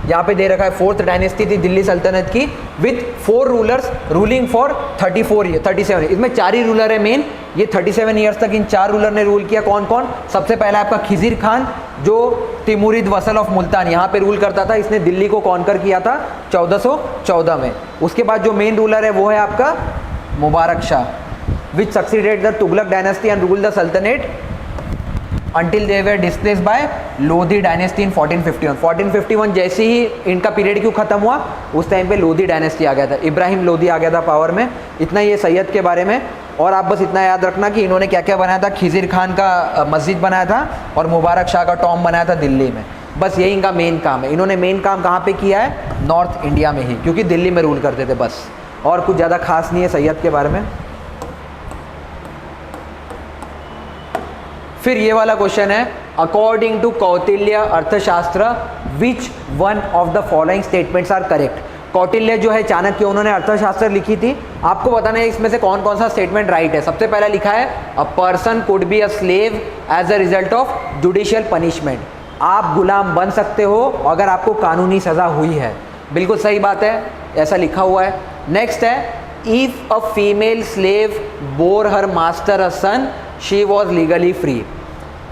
यहाँ पे दे रखा है फोर्थ डायनेस्टी थी दिल्ली सल्तनत की, with 4 rulers ruling for 37 year. इसमें 4 ही रूलर है मेन, ये 37 ईयर्स तक इन 4 रूलर ने रूल किया। कौन कौन, सबसे पहला आपका खिजिर खान, जो तिमुरिद वसल ऑफ मुल्तान यहाँ पे रूल करता था, इसने दिल्ली को कॉन्कर किया था 1414 में। उसके बाद जो मेन रूलर है वो है आपका Mubarak Shah, which succeeded the Tughlaq dynasty and rule the sultanate until they were displaced by Lodi dynasty in 1451। 1451 जैसे ही इनका पीरियड क्यों खत्म हुआ, उस टाइम पे लोधी डायनेस्टी आ गया था, इब्राहिम लोधी आ गया था पावर में। इतना ये सैयद के बारे में। और आप बस इतना याद रखना कि इन्होंने क्या क्या बनाया था, खिजिर खान का मस्जिद बनाया था और मुबारक शाह का टॉम बनाया था दिल्ली में। बस यही इनका मेन काम है। इन्होंने मेन काम कहाँ पे किया है, नॉर्थ इंडिया में ही, क्योंकि दिल्ली में रूल करते थे बस, और कुछ ज़्यादा खास नहीं है सैयद के बारे में। फिर ये वाला क्वेश्चन है, according to Kautilya Arthashastra which one of the following statements are correct. Kautilya जो है चाणक्य, उन्होंने अर्थशास्त्र लिखी थी। आपको बताना है इसमें से कौन कौन सा स्टेटमेंट राइट है। सबसे पहला लिखा है, a person could be a slave as a result of judicial punishment. आप गुलाम बन सकते हो अगर आपको कानूनी सज़ा हुई है। बिल्कुल सही बात है, ऐसा लिखा हुआ है। नेक्स्ट है, if a female slave bore her master a sun she was legally free.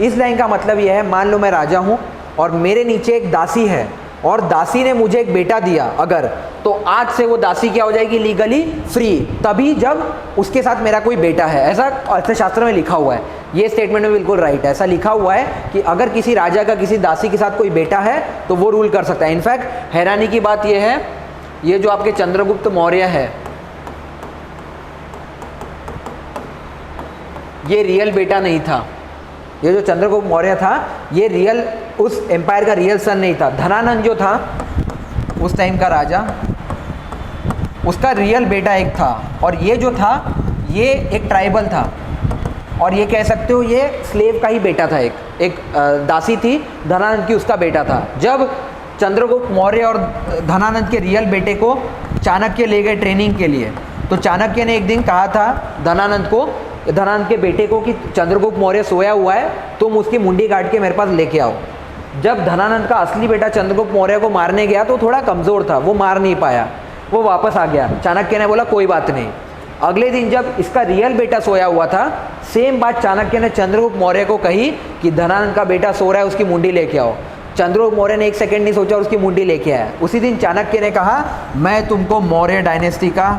इस लाइन का मतलब यह है, मान लो मैं राजा हूँ और मेरे नीचे एक दासी है और दासी ने मुझे एक बेटा दिया अगर, तो आज से वो दासी क्या हो जाएगी, लीगली फ्री, तभी जब उसके साथ मेरा कोई बेटा है। ऐसा अर्थशास्त्र में लिखा हुआ है। ये स्टेटमेंट में बिल्कुल राइट है। ऐसा लिखा हुआ है कि अगर किसी राजा का किसी दासी के साथ कोई बेटा है तो वो रूल कर सकता है। इनफैक्ट हैरानी की बात यह है, ये जो आपके चंद्रगुप्त मौर्य है, ये रियल बेटा नहीं था। ये जो चंद्रगुप्त मौर्य था, ये रियल उस एम्पायर का रियल सन नहीं था। धनानंद जो था उस टाइम का राजा, उसका रियल बेटा एक था, और ये जो था ये एक ट्राइबल था, और ये कह सकते हो ये स्लेव का ही बेटा था। एक दासी थी धनानंद की, उसका बेटा था। जब चंद्रगुप्त मौर्य और धनानंद के रियल बेटे को चाणक्य ले गए ट्रेनिंग के लिए, तो चाणक्य ने एक दिन कहा था धनानंद के बेटे को कि चंद्रगुप्त मौर्य सोया हुआ है, तुम उसकी मुंडी काट के मेरे पास लेके आओ। जब धनानंद का असली बेटा चंद्रगुप्त मौर्य को मारने गया तो थोड़ा कमज़ोर था, वो मार नहीं पाया, वो वापस आ गया। चाणक्य ने बोला कोई बात नहीं। अगले दिन जब इसका रियल बेटा सोया हुआ था, सेम बात चाणक्य ने चंद्रगुप्त मौर्य को कही कि धनानंद का बेटा सो रहा है, उसकी मुंडी लेके आओ। चंद्रगुप्त मौर्य ने एक सेकंड नहीं सोचा और उसकी मुंडी लेके आया। उसी दिन चाणक्य ने कहा मैं तुमको मौर्य डायनेस्टी का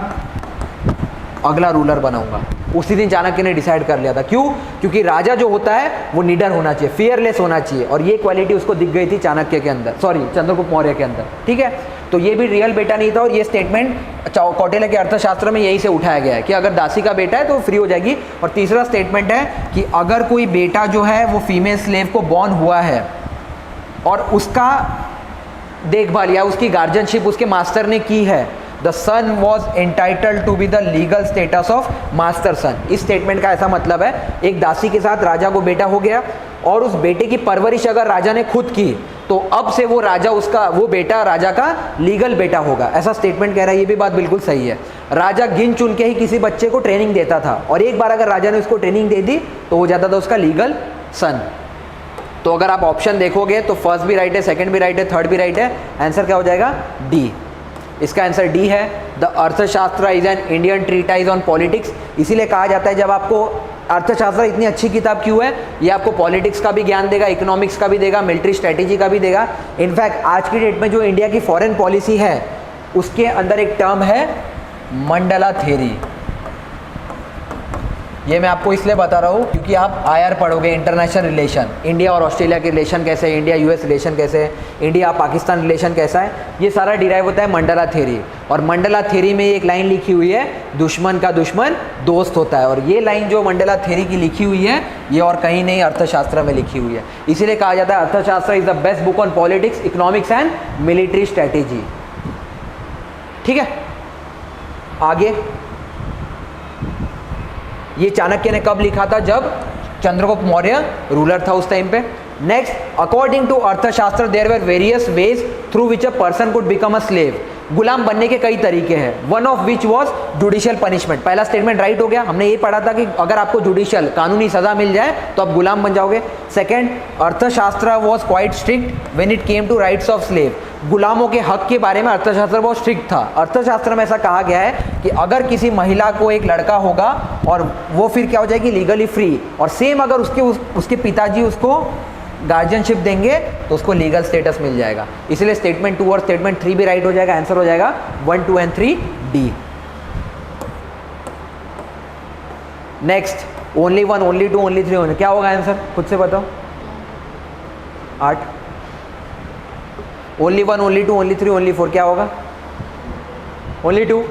अगला रूलर बनाऊंगा। उसी दिन चाणक्य ने डिसाइड कर लिया था। क्यों? क्योंकि राजा जो होता है वो निडर होना चाहिए, फियरलेस होना चाहिए, और ये क्वालिटी उसको दिख गई थी चाणक्य के अंदर, सॉरी चंद्रगुप्त मौर्य के अंदर। ठीक है, तो ये भी रियल बेटा नहीं था, और ये स्टेटमेंट कौटिल्य के अर्थशास्त्र में यही से उठाया गया है कि अगर दासी का बेटा है तो फ्री हो जाएगी। और तीसरा स्टेटमेंट है कि अगर कोई बेटा जो है वो फीमेल स्लेव को बॉर्न हुआ है और उसका देखभाल या उसकी गार्जियनशिप उसके मास्टर ने की है, the son was entitled to be the legal status of master son. इस स्टेटमेंट का ऐसा मतलब है, एक दासी के साथ राजा को बेटा हो गया और उस बेटे की परवरिश अगर राजा ने खुद की तो अब से वो राजा वो बेटा राजा का लीगल बेटा होगा, ऐसा स्टेटमेंट कह रहा है। ये भी बात बिल्कुल सही है। राजा गिन चुन के ही किसी बच्चे को ट्रेनिंग देता था, और एक बार अगर राजा ने उसको ट्रेनिंग दे दी तो हो जाता था उसका लीगल सन। तो अगर आप ऑप्शन देखोगे तो फर्स्ट भी राइट है, सेकंड भी राइट है, थर्ड भी राइट है। आंसर क्या हो जाएगा? डी। इसका आंसर डी है। द अर्थशास्त्र is an Indian treatise on politics. इसीलिए कहा जाता है, जब आपको अर्थशास्त्र इतनी अच्छी किताब क्यों है, ये आपको पॉलिटिक्स का भी ज्ञान देगा, इकोनॉमिक्स का भी देगा, मिलिट्री स्ट्रेटेजी का भी देगा। इनफैक्ट आज की डेट में जो इंडिया की फॉरेन पॉलिसी है उसके अंदर एक टर्म है मंडला थ्योरी। ये मैं आपको इसलिए बता रहा हूँ क्योंकि आप आईआर पढ़ोगे, इंटरनेशनल रिलेशन, इंडिया और ऑस्ट्रेलिया के रिलेशन कैसे है, इंडिया यूएस रिलेशन कैसे है, इंडिया पाकिस्तान रिलेशन कैसा है, ये सारा डिराइव होता है मंडला थ्योरी। और मंडला थ्योरी में एक लाइन लिखी हुई है, दुश्मन का दुश्मन दोस्त होता है। और ये लाइन जो मंडला थ्योरी की लिखी हुई है ये और कहीं नहीं अर्थशास्त्र में लिखी हुई है। इसीलिए कहा जाता है अर्थशास्त्र is the best book on politics, economics and military strategy. ठीक है, आगे ये चाणक्य ने कब लिखा था? जब चंद्रगुप्त मौर्य रूलर था उस टाइम पे। Next, according to Arthashastra there were various ways through which a person could become a slave. गुलाम बनने के कई तरीके हैं, one of which was judicial punishment. पहला स्टेटमेंट राइट हो गया, हमने ये पढ़ा था कि अगर आपको जुडिशियल कानूनी सजा मिल जाए तो आप गुलाम बन जाओगे। Second, Arthashastra was quite strict when it came to rights of slave. गुलामों के हक के बारे में अर्थशास्त्र बहुत स्ट्रिक्ट था। अर्थशास्त्र में ऐसा कहा गया है कि अगर किसी महिला को एक लड़का होगा और वो फिर क्या हो जाएगी? Legally free. और सेम अगर उसके पिताजी उसको गार्जियनशिप देंगे तो उसको लीगल स्टेटस मिल जाएगा। इसलिए स्टेटमेंट 2 और स्टेटमेंट 3 भी राइट हो जाएगा। आंसर हो जाएगा 1, 2 and 3 D. Next, only 1, only 2, only 3 क्या होगा आंसर? खुद से बताओ। 8। ओनली 1, ओनली 2, ओनली 3, ओनली 4 क्या होगा? ओनली 2।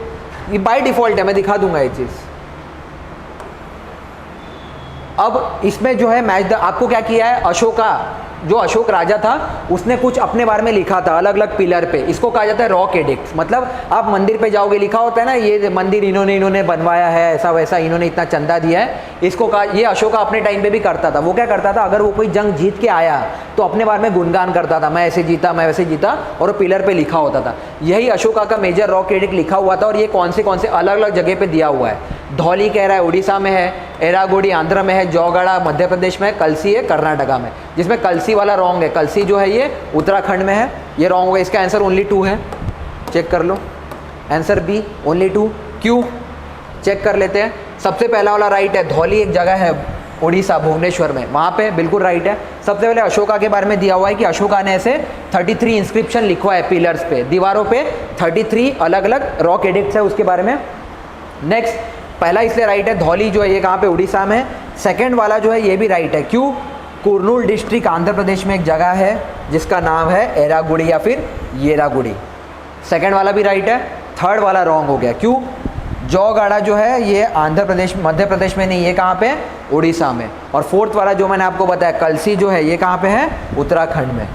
ये बाय डिफॉल्ट है, मैं दिखा दूंगा ये चीज़। अब इसमें जो है मैच आपको क्या किया है, अशोका जो अशोक राजा था उसने कुछ अपने बारे में लिखा था अलग अलग पिलर पे। इसको कहा जाता है रॉक एडिक्ट। मतलब आप मंदिर पे जाओगे, लिखा होता है ना ये मंदिर इन्होंने बनवाया है, ऐसा वैसा, इन्होंने इतना चंदा दिया है। इसको कहा, ये अशोका अपने टाइम पे भी करता था। वो क्या करता था, अगर वो कोई जंग जीत के आया तो अपने बारे में गुणगान करता था, मैं ऐसे जीता, मैं वैसे जीता, और वो पिलर पे लिखा होता था। यही अशोका का मेजर रॉक एडिक्ट लिखा हुआ था। और ये कौन से अलग अलग जगह पे दिया हुआ है। धौली कह रहा है उड़ीसा में है, एरागोडी आंध्र में है, जौगड़ा मध्य प्रदेश में है, कलसी है कर्नाटका में। जिसमें कलसी वाला रॉन्ग है, कलसी जो है ये उत्तराखंड में है, ये रॉन्ग होगा। इसका आंसर ओनली 2 है, चेक कर लो। Answer B only 2। क्यों? चेक कर लेते हैं। सबसे पहला वाला राइट है, धौली एक जगह है उड़ीसा भुवनेश्वर में, वहाँ पे बिल्कुल राइट है। सबसे पहले अशोका के बारे में दिया हुआ है कि अशोका ने ऐसे 33 इंस्क्रिप्शन लिखवा है पिलर्स पे, दीवारों पे 33 अलग अलग रॉक एडिक्ट्स है उसके बारे में। नेक्स्ट, पहला इसलिए राइट है, धौली जो है ये कहाँ पे? उड़ीसा में। सेकंड वाला जो है ये भी राइट है। क्यों? कुर्नूल डिस्ट्रिक्ट आंध्र प्रदेश में एक जगह है जिसका नाम है एरागुड़ी या फिर येरागुड़ी। सेकंड वाला भी राइट है। थर्ड वाला रॉन्ग हो गया। क्यों? जौगाड़ा जो है ये आंध्र प्रदेश, मध्य प्रदेश में नहीं, ये कहाँ पे? उड़ीसा में। और फोर्थ वाला जो मैंने आपको बताया कलसी जो है ये कहाँ पे है? उत्तराखंड में।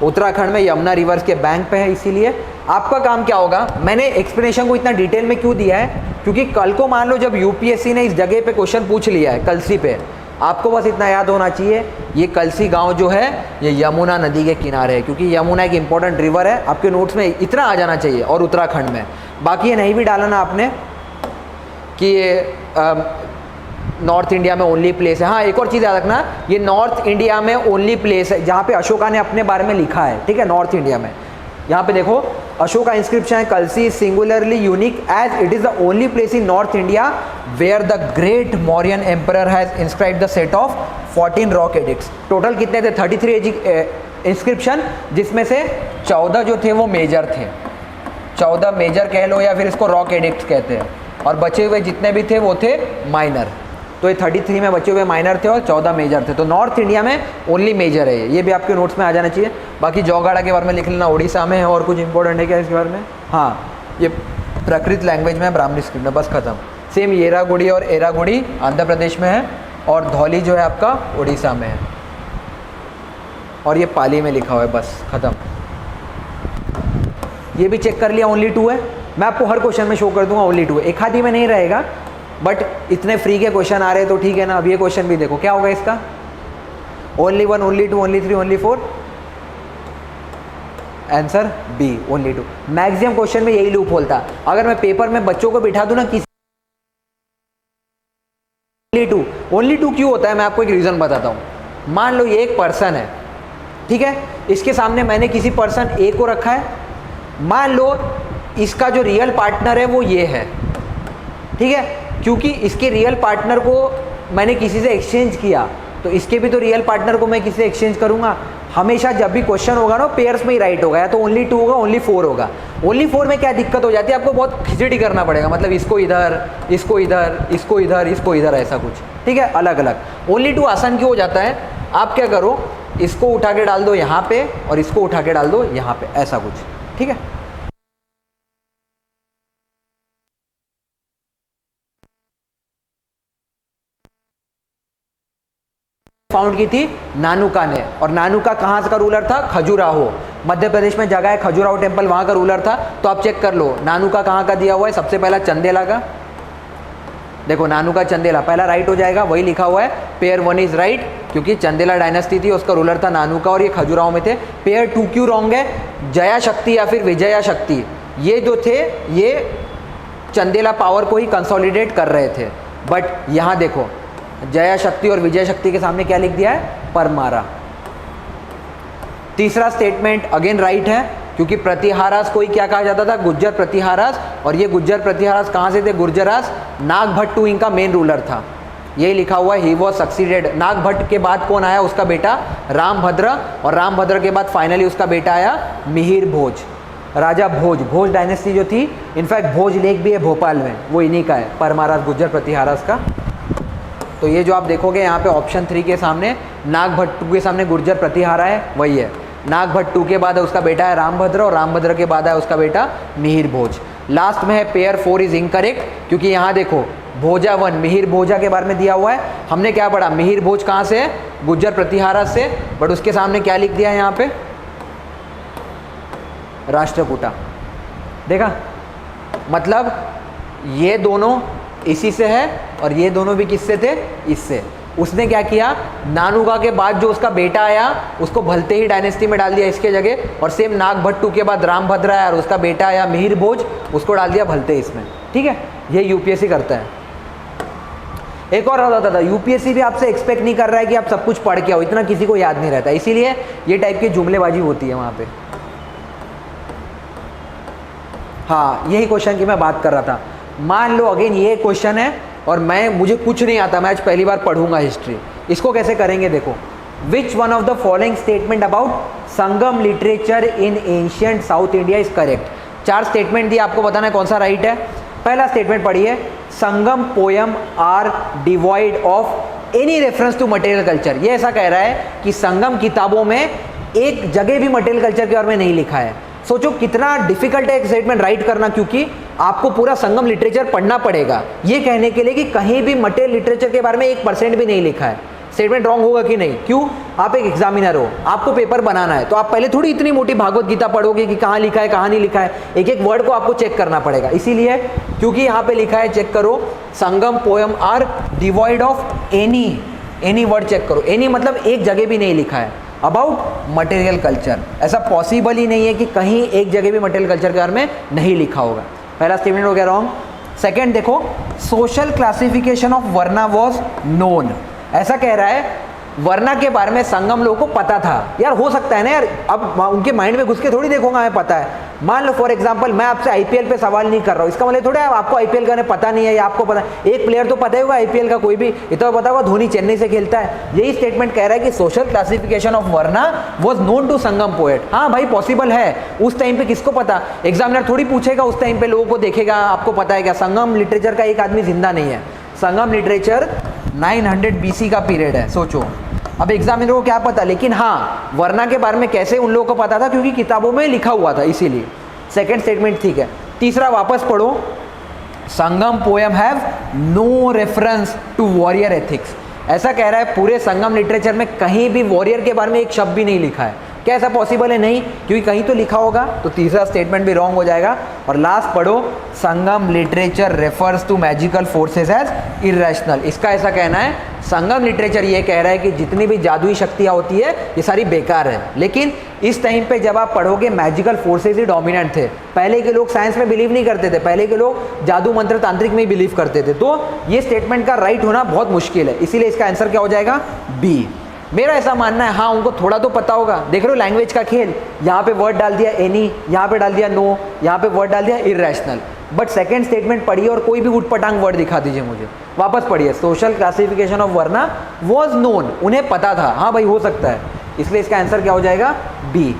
उत्तराखंड में यमुना रिवर्स के बैंक पे है। इसीलिए आपका काम क्या होगा, मैंने एक्सप्लेनेशन को इतना डिटेल में क्यों दिया है, क्योंकि कल को मान लो जब यूपीएससी ने इस जगह पे क्वेश्चन पूछ लिया है कलसी पे, आपको बस इतना याद होना चाहिए ये कलसी गांव जो है ये यमुना नदी के किनारे है, क्योंकि यमुना एक इंपॉर्टेंट रिवर है। आपके नोट्स में इतना आ जाना चाहिए। और उत्तराखंड में, बाकी ये नहीं भी डालना आपने कि नॉर्थ इंडिया में ओनली प्लेस है। हाँ, एक और चीज़ याद रखना, ये नॉर्थ इंडिया में ओनली प्लेस है जहाँ पे अशोका ने अपने बारे में लिखा है, ठीक है, नॉर्थ इंडिया में। यहाँ पे देखो, अशोका इंस्क्रिप्शन है, Kalsi is singularly unique as it is the only place in north India where the great Mauryan emperor has inscribed the set of 14 rock edicts. Total कितने थे? 33 इंस्क्रिप्शन, जिसमें से 14 जो थे वो मेजर थे, 14 मेजर कह लो या फिर इसको रॉक एडिक्ट्स कहते हैं, और बचे हुए जितने भी थे वो थे माइनर। तो ये 33 में बचे हुए माइनर थे और 14 मेजर थे। तो नॉर्थ इंडिया में ओनली मेजर है ये भी आपके नोट्स में आ जाना चाहिए। बाकी जौगाड़ा के बारे में लिख लेना, उड़ीसा में है। और कुछ इंपॉर्टेंट है क्या इसके बारे में? हाँ, ये प्राकृत लैंग्वेज में है, ब्राह्मणी स्क्रिप्ट में, बस खत्म। सेम येरागुड़ी और एरागुड़ी आंध्र प्रदेश में है, और धौली जो है आपका उड़ीसा में है, और ये पाली में लिखा हुआ है, बस खत्म। ये भी चेक कर लिया, ओनली 2 है। मैं आपको हर क्वेश्चन में शो कर दूंगा ओनली 2 है, एक आधी में नहीं रहेगा, बट इतने फ्री के क्वेश्चन आ रहे हैं तो ठीक है ना। अब ये क्वेश्चन भी देखो, क्या होगा इसका? Only 1, only 2, only 3, only 4, answer B, only 2। Maximum question में यही लूप होता। अगर मैं पेपर में बच्चों को बिठा दूं ना किसी, ओनली 2 क्यों होता है, मैं आपको एक रीजन बताता हूं। मान लो ये एक पर्सन है, ठीक है, इसके सामने मैंने किसी पर्सन ए को रखा है, मान लो इसका जो रियल पार्टनर है वो ये है, ठीक है, क्योंकि इसके रियल पार्टनर को मैंने किसी से एक्सचेंज किया, तो इसके भी तो रियल पार्टनर को मैं किसी से एक्सचेंज करूंगा। हमेशा जब भी क्वेश्चन होगा ना, पेयर्स में ही राइट होगा, या तो ओनली 2 होगा, ओनली 4 होगा। ओनली 4 में क्या दिक्कत हो जाती है, आपको बहुत खिचड़ी करना पड़ेगा, मतलब इसको इधर, इसको इधर, इसको इधर, इसको इधर, ऐसा कुछ, ठीक है, अलग अलग। ओनली 2 आसान क्यों हो जाता है, आप क्या करो, इसको उठा के डाल दो यहाँ पे और इसको उठा के डाल दो यहाँ पे, ऐसा कुछ, ठीक है। फाउंड की थी नानुका ने, और नानुका कहाँ का रूलर था? खजुराहो, मध्य प्रदेश में जगह है खजुराहो टेम्पल, वहाँ का रूलर था। तो आप चेक कर लो, नानुका कहाँ का दिया हुआ है? सबसे पहला चंदेला का, देखो नानुका चंदेला, पहला राइट हो जाएगा, वही लिखा हुआ है। पेयर 1 इज राइट, क्योंकि चंदेला डायनेस्टी थी, उसका रूलर था नानुका, और ये खजुराहो में थे। पेयर 2 क्यों रॉन्ग है? जया शक्ति या फिर विजया शक्ति, ये जो थे ये चंदेला पावर को ही कंसोलिडेट कर रहे थे। बट यहाँ देखो, जया शक्ति और विजय शक्ति के सामने क्या लिख दिया है? परमारा। तीसरा स्टेटमेंट अगेन राइट है, क्योंकि प्रतिहारास को ही क्या कहा जाता था? गुज्जर प्रतिहारास, और ये गुज्जर प्रतिहारास कहाँ से थे? गुर्जरास। नागभट्ट इनका मेन रूलर था, यही लिखा हुआ है, ही वॉज सक्सीडेड। नागभट्ट के बाद कौन आया? उसका बेटा रामभद्र, और रामभद्र के बाद फाइनली उसका बेटा आया मिहिर भोज, राजा भोज। भोज डायनेस्टी जो थी, इनफैक्ट भोज लेक भी है भोपाल में, वो इन्हीं का है, परमारास गुज्जर प्रतिहारास का। तो ये जो आप देखोगे यहाँ पे ऑप्शन 3 के सामने नागभट्ट के सामने गुर्जर प्रतिहारा है, वही है। नागभट्ट के बाद है उसका बेटा है रामभद्र, और रामभद्र के बाद है उसका बेटा मिहिर भोज। लास्ट में है पेयर 4 इज इनकरेक्ट, क्योंकि यहाँ देखो भोजा 1 मिहिर भोजा के बारे में दिया हुआ है। हमने क्या पढ़ा? मिहिर भोज कहाँ से है? गुज्जर प्रतिहारा से, बट उसके सामने क्या लिख दिया है यहाँ पे? राष्ट्रकूटा। देखा, मतलब ये दोनों इसी से है, और ये दोनों भी किससे थे? इससे। उसने क्या किया? नानुका के बाद जो उसका बेटा आया उसको भलते ही डायनेस्टी में डाल दिया इसके जगह, और सेम नागभट्टू के बाद रामभद्र आया और उसका बेटा आया मिहिर भोज, उसको डाल दिया भलते इसमें, ठीक है। ये यूपीएससी करता है। एक और होता था, यूपीएससी भी आपसे एक्सपेक्ट नहीं कर रहा है कि आप सब कुछ पढ़ के आओ, इतना किसी को याद नहीं रहता, इसीलिए ये टाइप की जुमलेबाजी होती है वहाँ पे। हाँ, यही क्वेश्चन की मैं बात कर रहा था। मान लो अगेन ये क्वेश्चन है और मुझे कुछ नहीं आता, मैं आज पहली बार पढ़ूंगा हिस्ट्री, इसको कैसे करेंगे? देखो, विच one of the following statement about Sangam literature in ancient south India is correct. 4 statement दिए, आपको बताना है कौन सा राइट है। पहला स्टेटमेंट पढ़िए, Sangam poem are devoid of any reference to material culture. ये ऐसा कह रहा है कि संगम किताबों में एक जगह भी मटेरियल कल्चर के बारे में नहीं लिखा है। सोचो कितना डिफिकल्ट है एक स्टेटमेंट राइट करना, क्योंकि आपको पूरा संगम लिटरेचर पढ़ना पड़ेगा ये कहने के लिए कि कहीं भी मटेरियल लिटरेचर के बारे में 1% भी नहीं लिखा है। स्टेटमेंट रॉन्ग होगा कि नहीं? क्यों? आप एक एग्जामिनर हो, आपको पेपर बनाना है, तो आप पहले थोड़ी इतनी मोटी भागवत गीता पढ़ोगे कि कहाँ लिखा है कहाँ नहीं लिखा है, एक एक वर्ड को आपको चेक करना पड़ेगा। इसीलिए क्योंकि यहाँ पे लिखा है, चेक करो, Sangam poem are devoid of any word, check करो, एनी मतलब एक जगह भी नहीं लिखा है अबाउट मटेरियल कल्चर। ऐसा पॉसिबल ही नहीं है कि कहीं एक जगह भी मटेरियल कल्चर के बारे में नहीं लिखा होगा। पहला स्टेटमेंट हो गया रॉन्ग। सेकेंड देखो, social classification of varna was known. ऐसा कह रहा है वर्ना के बारे में संगम लोगों को पता था। यार हो सकता है ना यार, अब उनके माइंड में घुस के थोड़ी देखूंगा हमें पता है। मान लो फॉर एग्जांपल मैं आपसे आईपीएल पे सवाल नहीं कर रहा हूँ, इसका मतलब थोड़ा आपको आईपीएल का पता नहीं है या आपको पता है। एक प्लेयर तो पता ही होगा आईपीएल का, कोई भी इतना पता होगा धोनी चेन्नई से खेलता है। यही स्टेटमेंट कह रहा है कि social classification of varna was known to Sangam poet. हाँ भाई पॉसिबल है, उस टाइम पे किसको पता, एग्जामिनर थोड़ी पूछेगा उस टाइम पे, लोगों को देखेगा आपको पता है क्या। संगम लिटरेचर का एक आदमी जिंदा नहीं है। संगम लिटरेचर 900 BC का पीरियड है, सोचो। अब एग्जामिनर को क्या पता, लेकिन हाँ वर्ना के बारे में कैसे उन लोगों को पता था, क्योंकि किताबों में लिखा हुआ था, इसीलिए। सेकंड स्टेटमेंट ठीक है। तीसरा वापस पढ़ो, Sangam poem have no reference to warrior ethics. ऐसा कह रहा है पूरे संगम लिटरेचर में कहीं भी वॉरियर के बारे में एक शब्द भी नहीं लिखा है। क्या ऐसा पॉसिबल है? नहीं, क्योंकि कहीं तो लिखा होगा, तो तीसरा स्टेटमेंट भी रॉन्ग हो जाएगा। और लास्ट पढ़ो, Sangam literature refers to magical forces as irrational. इसका ऐसा कहना है संगम लिटरेचर ये कह रहा है कि जितनी भी जादुई शक्तियाँ होती है ये सारी बेकार है। लेकिन इस टाइम पे जब आप पढ़ोगे मैजिकल फोर्सेस ही डोमिनेंट थे। पहले के लोग साइंस में बिलीव नहीं करते थे, पहले के लोग जादू मंत्र तांत्रिक में ही बिलीव करते थे। तो ये स्टेटमेंट का राइट होना बहुत मुश्किल है, इसीलिए इसका आंसर क्या हो जाएगा? बी। मेरा ऐसा मानना है, हाँ उनको थोड़ा तो पता होगा। देख रहे हो लैंग्वेज का खेल, यहाँ पे वर्ड डाल दिया एनी, यहाँ पे डाल दिया नो, यहाँ पे वर्ड डाल दिया इरेशनल। बट सेकंड स्टेटमेंट पढ़िए और कोई भी उटपटांग वर्ड दिखा दीजिए मुझे। वापस पढ़िए, social classification of varna was known, उन्हें पता था। हाँ भाई हो सकता है, इसलिए इसका आंसर क्या हो जाएगा? बी।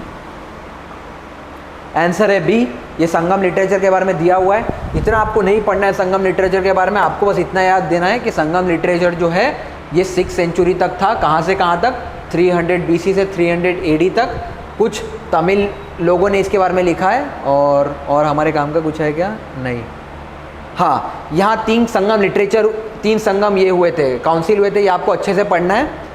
आंसर है बी। ये संगम लिटरेचर के बारे में दिया हुआ है, इतना आपको नहीं पढ़ना है संगम लिटरेचर के बारे में। आपको बस इतना याद देना है कि संगम लिटरेचर जो है ये 6th सेंचुरी तक था। कहाँ से कहाँ तक? 300 BC से 300 AD तक। कुछ तमिल लोगों ने इसके बारे में लिखा है। और हमारे काम का कुछ है क्या? नहीं। हाँ, यहाँ 3 संगम लिटरेचर, 3 संगम ये हुए थे, काउंसिल हुए थे, ये आपको अच्छे से पढ़ना है।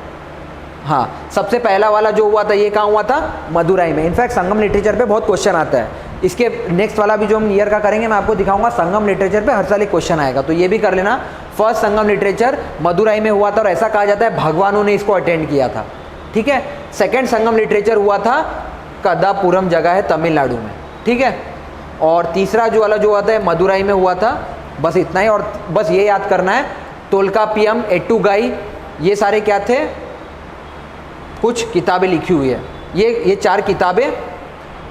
हाँ, सबसे पहला वाला जो हुआ था ये कहाँ हुआ था? मदुराई में। इनफैक्ट संगम लिटरेचर पे बहुत क्वेश्चन आता है। इसके नेक्स्ट वाला भी जो हम ईयर का करेंगे मैं आपको दिखाऊंगा, संगम लिटरेचर पे हर साल एक क्वेश्चन आएगा, तो ये भी कर लेना। फर्स्ट संगम लिटरेचर मदुराई में हुआ था और ऐसा कहा जाता है भगवानों ने इसको अटेंड किया था। ठीक है। सेकेंड संगम लिटरेचर हुआ था कदापुरम जगह है तमिलनाडु में। ठीक है। और तीसरा जो वाला जो हुआ था मदुराई में हुआ था। बस इतना ही। और बस ये याद करना है, तोल्कापियम, एट्टुगाई, ये सारे क्या थे? कुछ किताबें लिखी हुई है। ये 4 किताबें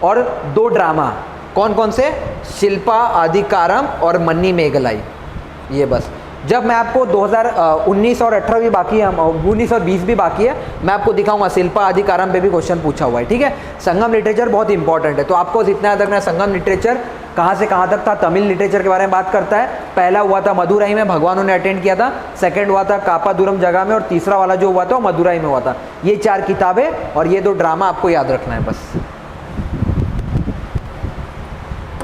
और 2 ड्रामा। कौन कौन से? शिल्पा अधिकारम और मन्नी मेघलाई। ये बस। जब मैं आपको 2019 और 18 भी बाकी है, 19 और 20 भी बाकी है, मैं आपको दिखाऊंगा शिल्पा अधिकारम पे भी क्वेश्चन पूछा हुआ है। ठीक है। संगम लिटरेचर बहुत इंपॉर्टेंट है, तो आपको इतना याद रखना है संगम लिटरेचर कहाँ से कहाँ तक था। तमिल लिटरेचर के बारे में बात करता है। पहला हुआ था मदुराई में, भगवानों ने अटेंड किया था। सेकंड हुआ था कापादुरम जगह में, और तीसरा वाला जो हुआ था वो मदुराई में हुआ था। ये 4 किताबें और ये 2 ड्रामा आपको याद रखना है बस।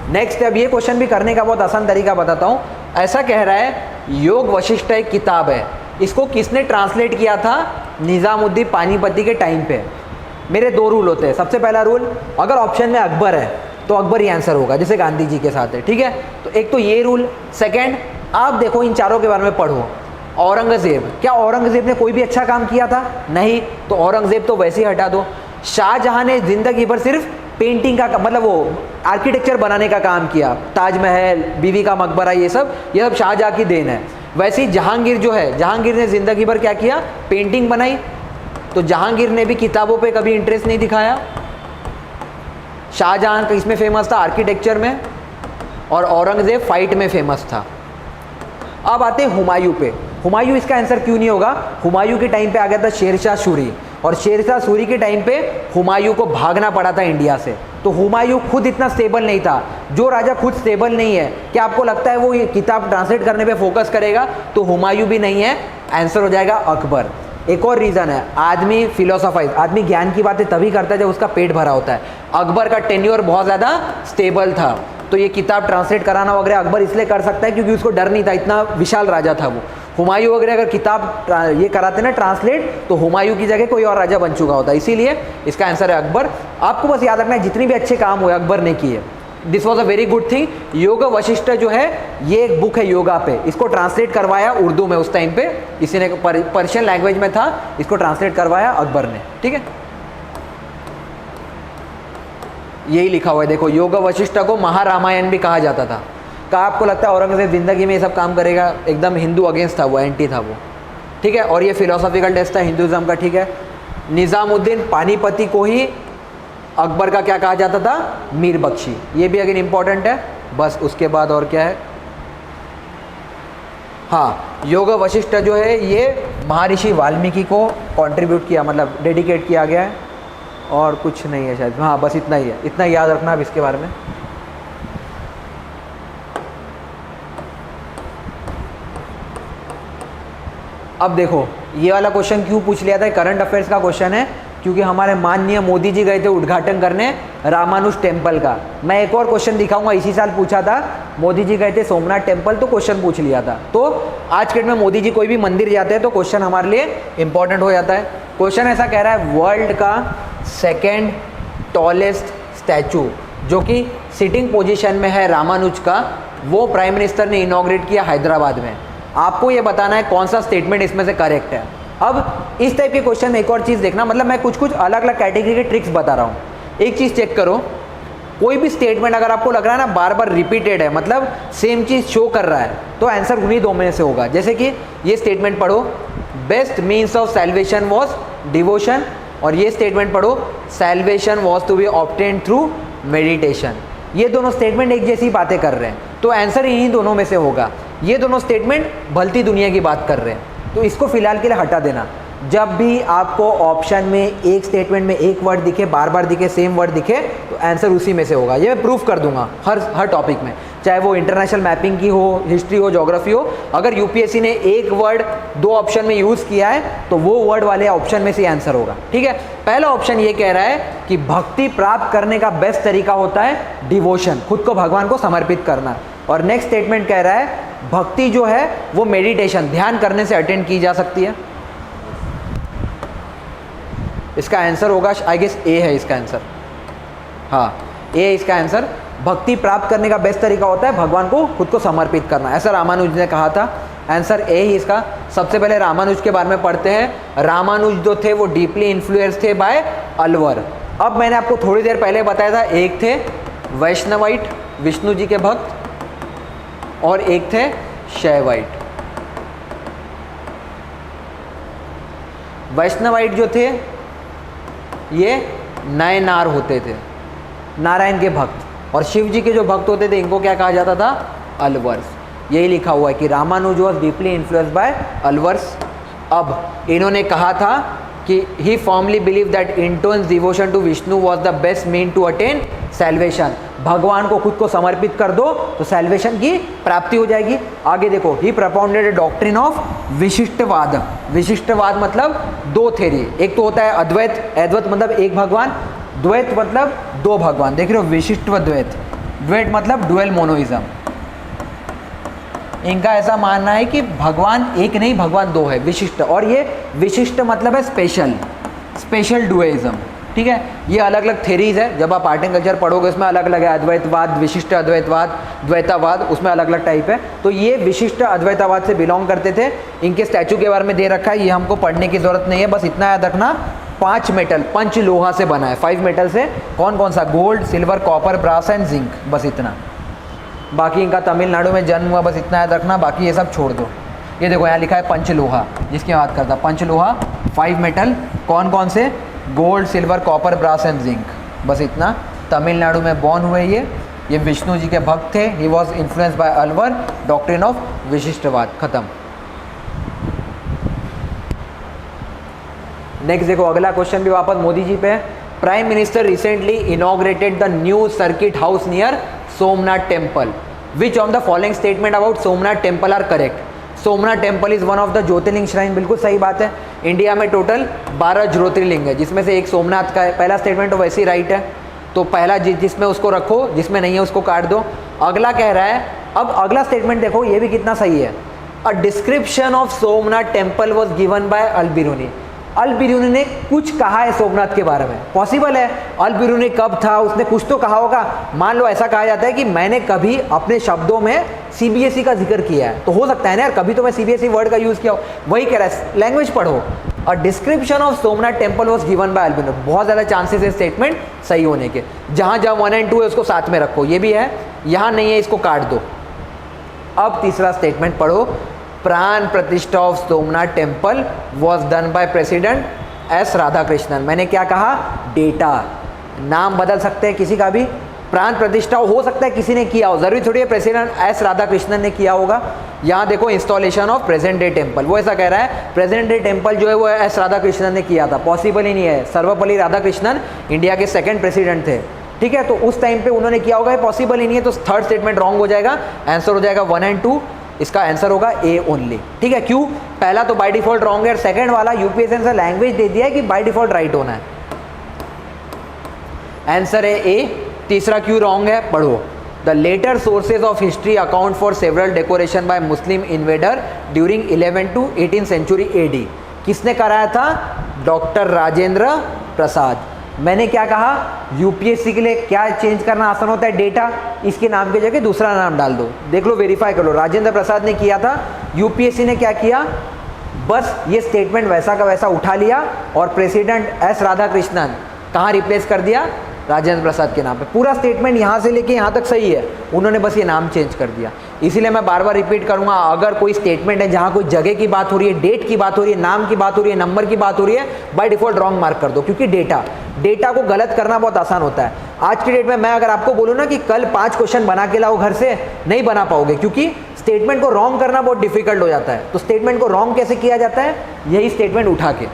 नेक्स्ट, अब ये क्वेश्चन भी करने का बहुत आसान तरीका बताता हूँ। ऐसा कह रहा है योग वशिष्ठ एक किताब है, इसको किसने ट्रांसलेट किया था? निज़ामुद्दीन पानीपती के टाइम पे। मेरे 2 रूल होते हैं। सबसे पहला रूल, अगर ऑप्शन में अकबर है तो अकबर ही आंसर होगा, जैसे गांधी जी के साथ है। ठीक है। तो एक तो ये रूल। सेकंड, आप देखो इन चारों के बारे में पढ़ो। औरंगजेब, क्या औरंगजेब ने कोई भी अच्छा काम किया था? नहीं, तो औरंगजेब तो वैसे ही हटा दो। शाहजहां ने जिंदगी भर सिर्फ पेंटिंग का, मतलब वो आर्किटेक्चर बनाने का काम किया। ताजमहल, बीवी का मकबरा, ये सब शाहजहां की देन है। वैसे ही जहांगीर जो है, जहांगीर ने जिंदगी भर क्या किया? पेंटिंग बनाई। तो जहांगीर ने भी किताबों पे कभी इंटरेस्ट नहीं दिखाया। शाहजहां इसमें फेमस था, आर्किटेक्चर में, और औरंगजेब फाइट में फेमस था। अब आते हैं हुमायूं पे। हुमायूं इसका आंसर क्यों नहीं होगा? हुमायूं के टाइम पे आ गया था शेरशाह सूरी, और शेरशाह सूरी के टाइम पे हुमायूं को भागना पड़ा था इंडिया से। तो हुमायूं खुद इतना स्टेबल नहीं था। जो राजा खुद स्टेबल नहीं है, क्या आपको लगता है वो ये किताब ट्रांसलेट करने पे फोकस करेगा? तो हुमायूं भी नहीं है, आंसर हो जाएगा अकबर। एक और रीज़न है, आदमी फिलोसोफाइज, आदमी ज्ञान की बातें तभी करता है जब उसका पेट भरा होता है। अकबर का टेन्योर बहुत ज़्यादा स्टेबल था, तो ये किताब ट्रांसलेट कराना वगैरह अकबर इसलिए कर सकता है क्योंकि उसको डर नहीं था, इतना विशाल राजा था वो। हुमायूं वगैरह अगर किताब ये कराते ना ट्रांसलेट, तो हुमायूं की जगह कोई और राजा बन चुका होता, इसीलिए इसका आंसर है अकबर। आपको बस याद रखना है जितने भी अच्छे काम हुए अकबर ने किए। This was a very good thing. योग वशिष्ठ जो है ये एक बुक है योगा पे, इसको ट्रांसलेट करवाया उर्दू में उस टाइम पे, किसी ने पर्शियन लैंग्वेज में था, इसको ट्रांसलेट करवाया अकबर ने। ठीक है, यही लिखा हुआ है देखो, योग वशिष्ठ को महारामायण भी कहा जाता था। क्या आपको लगता है औरंगजेब ज़िंदगी में ये सब काम करेगा? एकदम हिंदू अगेंस्ट था वो, एंटी था वो, ठीक है। और ये फिलोसॉफिकल टेस्ट था हिंदुज़म का, ठीक है। निज़ामुद्दीन पानीपति को ही अकबर का क्या कहा जाता था? मीर बख्शी। ये भी अगेन इंपॉर्टेंट है। बस उसके बाद और क्या है? हाँ, योग वशिष्ठ जो है ये महर्षि वाल्मीकि को कंट्रीब्यूट किया, मतलब डेडिकेट किया गया है, और कुछ नहीं है शायद। हाँ, बस इतना ही है, इतना याद रखना अब इसके बारे में। अब देखो ये वाला क्वेश्चन क्यों पूछ लिया था, करंट अफेयर्स का क्वेश्चन है, क्योंकि हमारे माननीय मोदी जी गए थे उद्घाटन करने रामानुज टेम्पल का। मैं एक और क्वेश्चन दिखाऊंगा, इसी साल पूछा था, मोदी जी गए थे सोमनाथ टेम्पल तो क्वेश्चन पूछ लिया था। तो आज के डेट में मोदी जी कोई भी मंदिर जाते हैं तो क्वेश्चन हमारे लिए इंपॉर्टेंट हो जाता है। क्वेश्चन ऐसा कह रहा है, वर्ल्ड का सेकेंड टॉलेस्ट स्टैचू जो कि सिटिंग पोजिशन में है रामानुज का, वो प्राइम मिनिस्टर ने इनॉग्रेट किया हैदराबाद में। आपको ये बताना है कौन सा स्टेटमेंट इसमें से करेक्ट है। अब इस टाइप के क्वेश्चन में एक और चीज़ देखना, मतलब मैं कुछ कुछ अलग अलग कैटेगरी के ट्रिक्स बता रहा हूँ। एक चीज़ चेक करो, कोई भी स्टेटमेंट अगर आपको लग रहा है ना बार बार रिपीटेड है, मतलब सेम चीज़ शो कर रहा है, तो आंसर उन्हीं दो में से होगा। जैसे कि ये स्टेटमेंट पढ़ो, best means of salvation was devotion, और ये स्टेटमेंट पढ़ो, salvation was to be obtained through meditation. ये दोनों स्टेटमेंट एक जैसी बातें कर रहे हैं, तो आंसर इन्हीं दोनों में से होगा। ये दोनों स्टेटमेंट भलती दुनिया की बात कर रहे हैं, तो इसको फिलहाल के लिए हटा देना। जब भी आपको ऑप्शन में एक स्टेटमेंट में एक वर्ड दिखे, बार बार दिखे, सेम वर्ड दिखे, तो आंसर उसी में से होगा। ये मैं प्रूफ कर दूंगा हर टॉपिक में, चाहे वो इंटरनेशनल मैपिंग की हो, हिस्ट्री हो, ज्योग्राफी हो। अगर यूपीएससी ने एक वर्ड दो ऑप्शन में यूज़ किया है तो वो वर्ड वाले ऑप्शन में से आंसर होगा, ठीक है। पहला ऑप्शन ये कह रहा है कि भक्ति प्राप्त करने का बेस्ट तरीका होता है डिवोशन, खुद को भगवान को समर्पित करना। और नेक्स्ट स्टेटमेंट कह रहा है भक्ति जो है वो मेडिटेशन, ध्यान करने से अटेंड की जा सकती है। इसका आंसर होगा आई गेस ए है इसका आंसर। हाँ, ए है इसका आंसर। भक्ति प्राप्त करने का बेस्ट तरीका होता है भगवान को खुद को समर्पित करना, ऐसा रामानुज ने कहा था। आंसर ए ही इसका। सबसे पहले रामानुज के बारे में पढ़ते हैं। रामानुज जो थे वो डीपली इन्फ्लुएंस थे बाय अलवर। अब मैंने आपको थोड़ी देर पहले बताया था, एक थे वैष्णवाइट विष्णु जी के भक्त, और एक थे शैवाइट। वैष्णवाइट जो थे ये नए नार होते थे, नारायण के भक्त, और शिव जी के जो भक्त होते थे इनको क्या कहा जाता था? अलवर्स। यही लिखा हुआ है कि Ramanuja was deeply influenced by Alvars. अब इन्होंने कहा था कि he formally believe that intense devotion to Vishnu was the best mean to attain salvation. भगवान को खुद को समर्पित कर दो तो सैल्वेशन की प्राप्ति हो जाएगी। आगे देखो, ही प्रपोनेटेड ए डॉक्ट्रिन ऑफ विशिष्टवाद। विशिष्टवाद मतलब दो थेरी, एक तो होता है अद्वैत, अद्वैत मतलब एक भगवान, द्वैत मतलब दो भगवान। देख रहे हो, विशिष्ट व द्वैत, द्वैत मतलब डुअल मोनोइज्म। इनका ऐसा मानना है कि भगवान एक नहीं, भगवान दो है, विशिष्ट। और ये विशिष्ट मतलब है स्पेशल, स्पेशल डुअलिज्म, ठीक है। ये अलग अलग थेरीज है, जब आप आर्ट एंड कल्चर पढ़ोगे उसमें अलग अलग है, अद्वैतवाद, विशिष्ट अद्वैतवाद, द्वैतावाद, उसमें अलग अलग टाइप है। तो ये विशिष्ट अद्वैतावाद से बिलोंग करते थे। इनके स्टैचू के बारे में दे रखा है, ये हमको पढ़ने की जरूरत नहीं है, बस इतना याद रखना 5 मेटल, पंच लोहा से बना है। 5 मेटल से कौन कौन सा? Gold, silver, copper, brass and zinc, बस इतना। बाकी इनका तमिलनाडु में जन्म हुआ, बस इतना याद रखना, बाकी ये सब छोड़ दो। ये देखो यहाँ लिखा है पंच लोहा, जिसकी बात करता, पंच लोहा 5 मेटल, कौन कौन से? Gold, silver, copper, brass and zinc, बस इतना। तमिलनाडु में बॉर्न हुए ये विष्णु जी के भक्त थे। He was influenced by Alvar, doctrine of Vishishtavad, खत्म। नेक्स्ट देखो, अगला क्वेश्चन भी वापस मोदी जी पे है। Prime minister recently inaugurated the new circuit house near Somnath temple. Which of the following statement about Somnath temple are correct? Somnath temple is one of the jyotirlinga shrine, बिल्कुल सही बात है। इंडिया में टोटल 12 ज्योतिर्लिंग है, जिसमें से एक सोमनाथ का है। पहला स्टेटमेंट तो वैसे ही राइट है, तो पहला जिसमें उसको रखो, जिसमें नहीं है उसको काट दो। अगला कह रहा है, अब अगला स्टेटमेंट देखो, ये भी कितना सही है। A description of Somnath temple was given by Al Biruni. Al Biruni ने कुछ कहा है सोमनाथ के बारे में, पॉसिबल है। अल बिरूनी कब था, उसने कुछ तो कहा होगा। मान लो ऐसा कहा जाता है कि मैंने कभी अपने शब्दों में सीबीएसई का जिक्र किया है, तो हो सकता है ना यार कभी तो मैं सीबीएसई वर्ड का यूज़ किया हो। वही कह रहा है, लैंग्वेज पढ़ो। और description of Somnath temple was given by Al Biruni, बहुत ज़्यादा चांसेस है स्टेटमेंट सही होने के। जहाँ जहाँ 1 और 2 है उसको साथ में रखो, ये भी है, यहाँ नहीं है इसको काट दो, अब तीसरा स्टेटमेंट पढ़ो, प्राण प्रतिष्ठा of Somnath temple was done by president S Radhakrishnan. मैंने क्या कहा, डेटा, नाम बदल सकते हैं किसी का भी, प्राण प्रतिष्ठा हो सकता है किसी ने किया हो, जरूरी थोड़ी है प्रेसिडेंट एस राधाकृष्णन ने किया होगा। यहाँ देखो installation of present day temple, वो ऐसा कह रहा है प्रेजेंट डे टेम्पल जो है वो एस राधाकृष्णन ने किया था, पॉसिबल ही नहीं है। सर्वपल्ली राधाकृष्णन इंडिया के सेकंड प्रेसिडेंट थे, ठीक है, तो उस टाइम पे उन्होंने किया होगा, पॉसिबल ही नहीं है, तो थर्ड स्टेटमेंट रॉन्ग हो जाएगा। आंसर हो जाएगा 1 एंड 2, इसका आंसर होगा ए ओनली, ठीक है। क्यों, पहला तो बाय डिफॉल्ट रॉन्ग है, सेकंड वाला यूपीएससी ने लैंग्वेज दे दिया है कि बाय डिफॉल्ट राइट होना है, आंसर है ए। तीसरा क्यों रॉन्ग है, पढ़ो, the later sources of history account for several decoration by Muslim invader during 11 to 18 century AD. किसने कराया था, डॉक्टर राजेंद्र प्रसाद। मैंने क्या कहा, यूपीएससी के लिए क्या चेंज करना आसान होता है, डेटा, इसके नाम की जगह दूसरा नाम डाल दो, देख लो वेरीफाई कर लो, राजेंद्र प्रसाद ने किया था। यूपीएससी ने क्या किया, बस ये स्टेटमेंट वैसा का वैसा उठा लिया और प्रेसिडेंट एस राधाकृष्णन कहाँ रिप्लेस कर दिया, राजेंद्र प्रसाद के नाम पे। पूरा स्टेटमेंट यहाँ से लेके यहाँ तक सही है, उन्होंने बस ये नाम चेंज कर दिया। इसीलिए मैं बार बार रिपीट करूँगा, अगर कोई स्टेटमेंट है जहाँ कोई जगह की बात हो रही है, डेट की बात हो रही है, नाम की बात हो रही है, नंबर की बात हो रही है, बाय डिफॉल्ट रॉन्ग मार्क कर दो, क्योंकि डेटा को गलत करना बहुत आसान होता है। आज की डेट में मैं अगर आपको बोलूँ ना कि कल 5 क्वेश्चन बना के लाओ घर से, नहीं बना पाओगे, क्योंकि स्टेटमेंट को रॉन्ग करना बहुत डिफिकल्ट हो जाता है। तो स्टेटमेंट को रॉन्ग कैसे किया जाता है, यही स्टेटमेंट उठा के,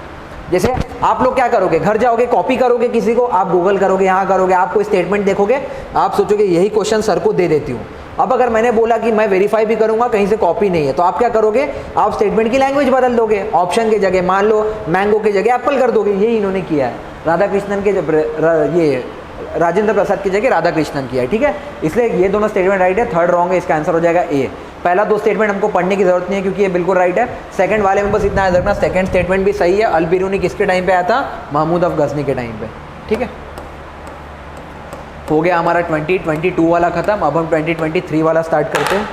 जैसे आप लोग क्या करोगे, घर जाओगे कॉपी करोगे किसी को, आप गूगल करोगे, यहाँ करोगे, आप कोई स्टेटमेंट देखोगे, आप सोचोगे यही क्वेश्चन सर को दे देती हूँ। अब अगर मैंने बोला कि मैं वेरीफाई भी करूँगा, कहीं से कॉपी नहीं है, तो आप क्या करोगे, आप स्टेटमेंट की लैंग्वेज बदल दोगे, ऑप्शन की जगह मान लो मैंगो की जगह एप्पल कर दोगे। यही इन्होंने किया है, राधाकृष्णन के ये राजेंद्र प्रसाद की जगह राधाकृष्णन किया है, ठीक है। इसलिए ये दोनों स्टेटमेंट राइट है, थर्ड रॉन्ग है, इसका आंसर हो जाएगा ए। पहला 2 स्टेटमेंट हमको पढ़ने की जरूरत नहीं है क्योंकि ये बिल्कुल राइट है। सेकंड वाले में बस इतना याद रखना, सेकंड स्टेटमेंट भी सही है। अल बिरूनी किसके टाइम पे आया था, महमूद अफ गजनी के टाइम पे, ठीक है। हो गया हमारा 2022 वाला खत्म, अब हम 2023 वाला स्टार्ट करते हैं।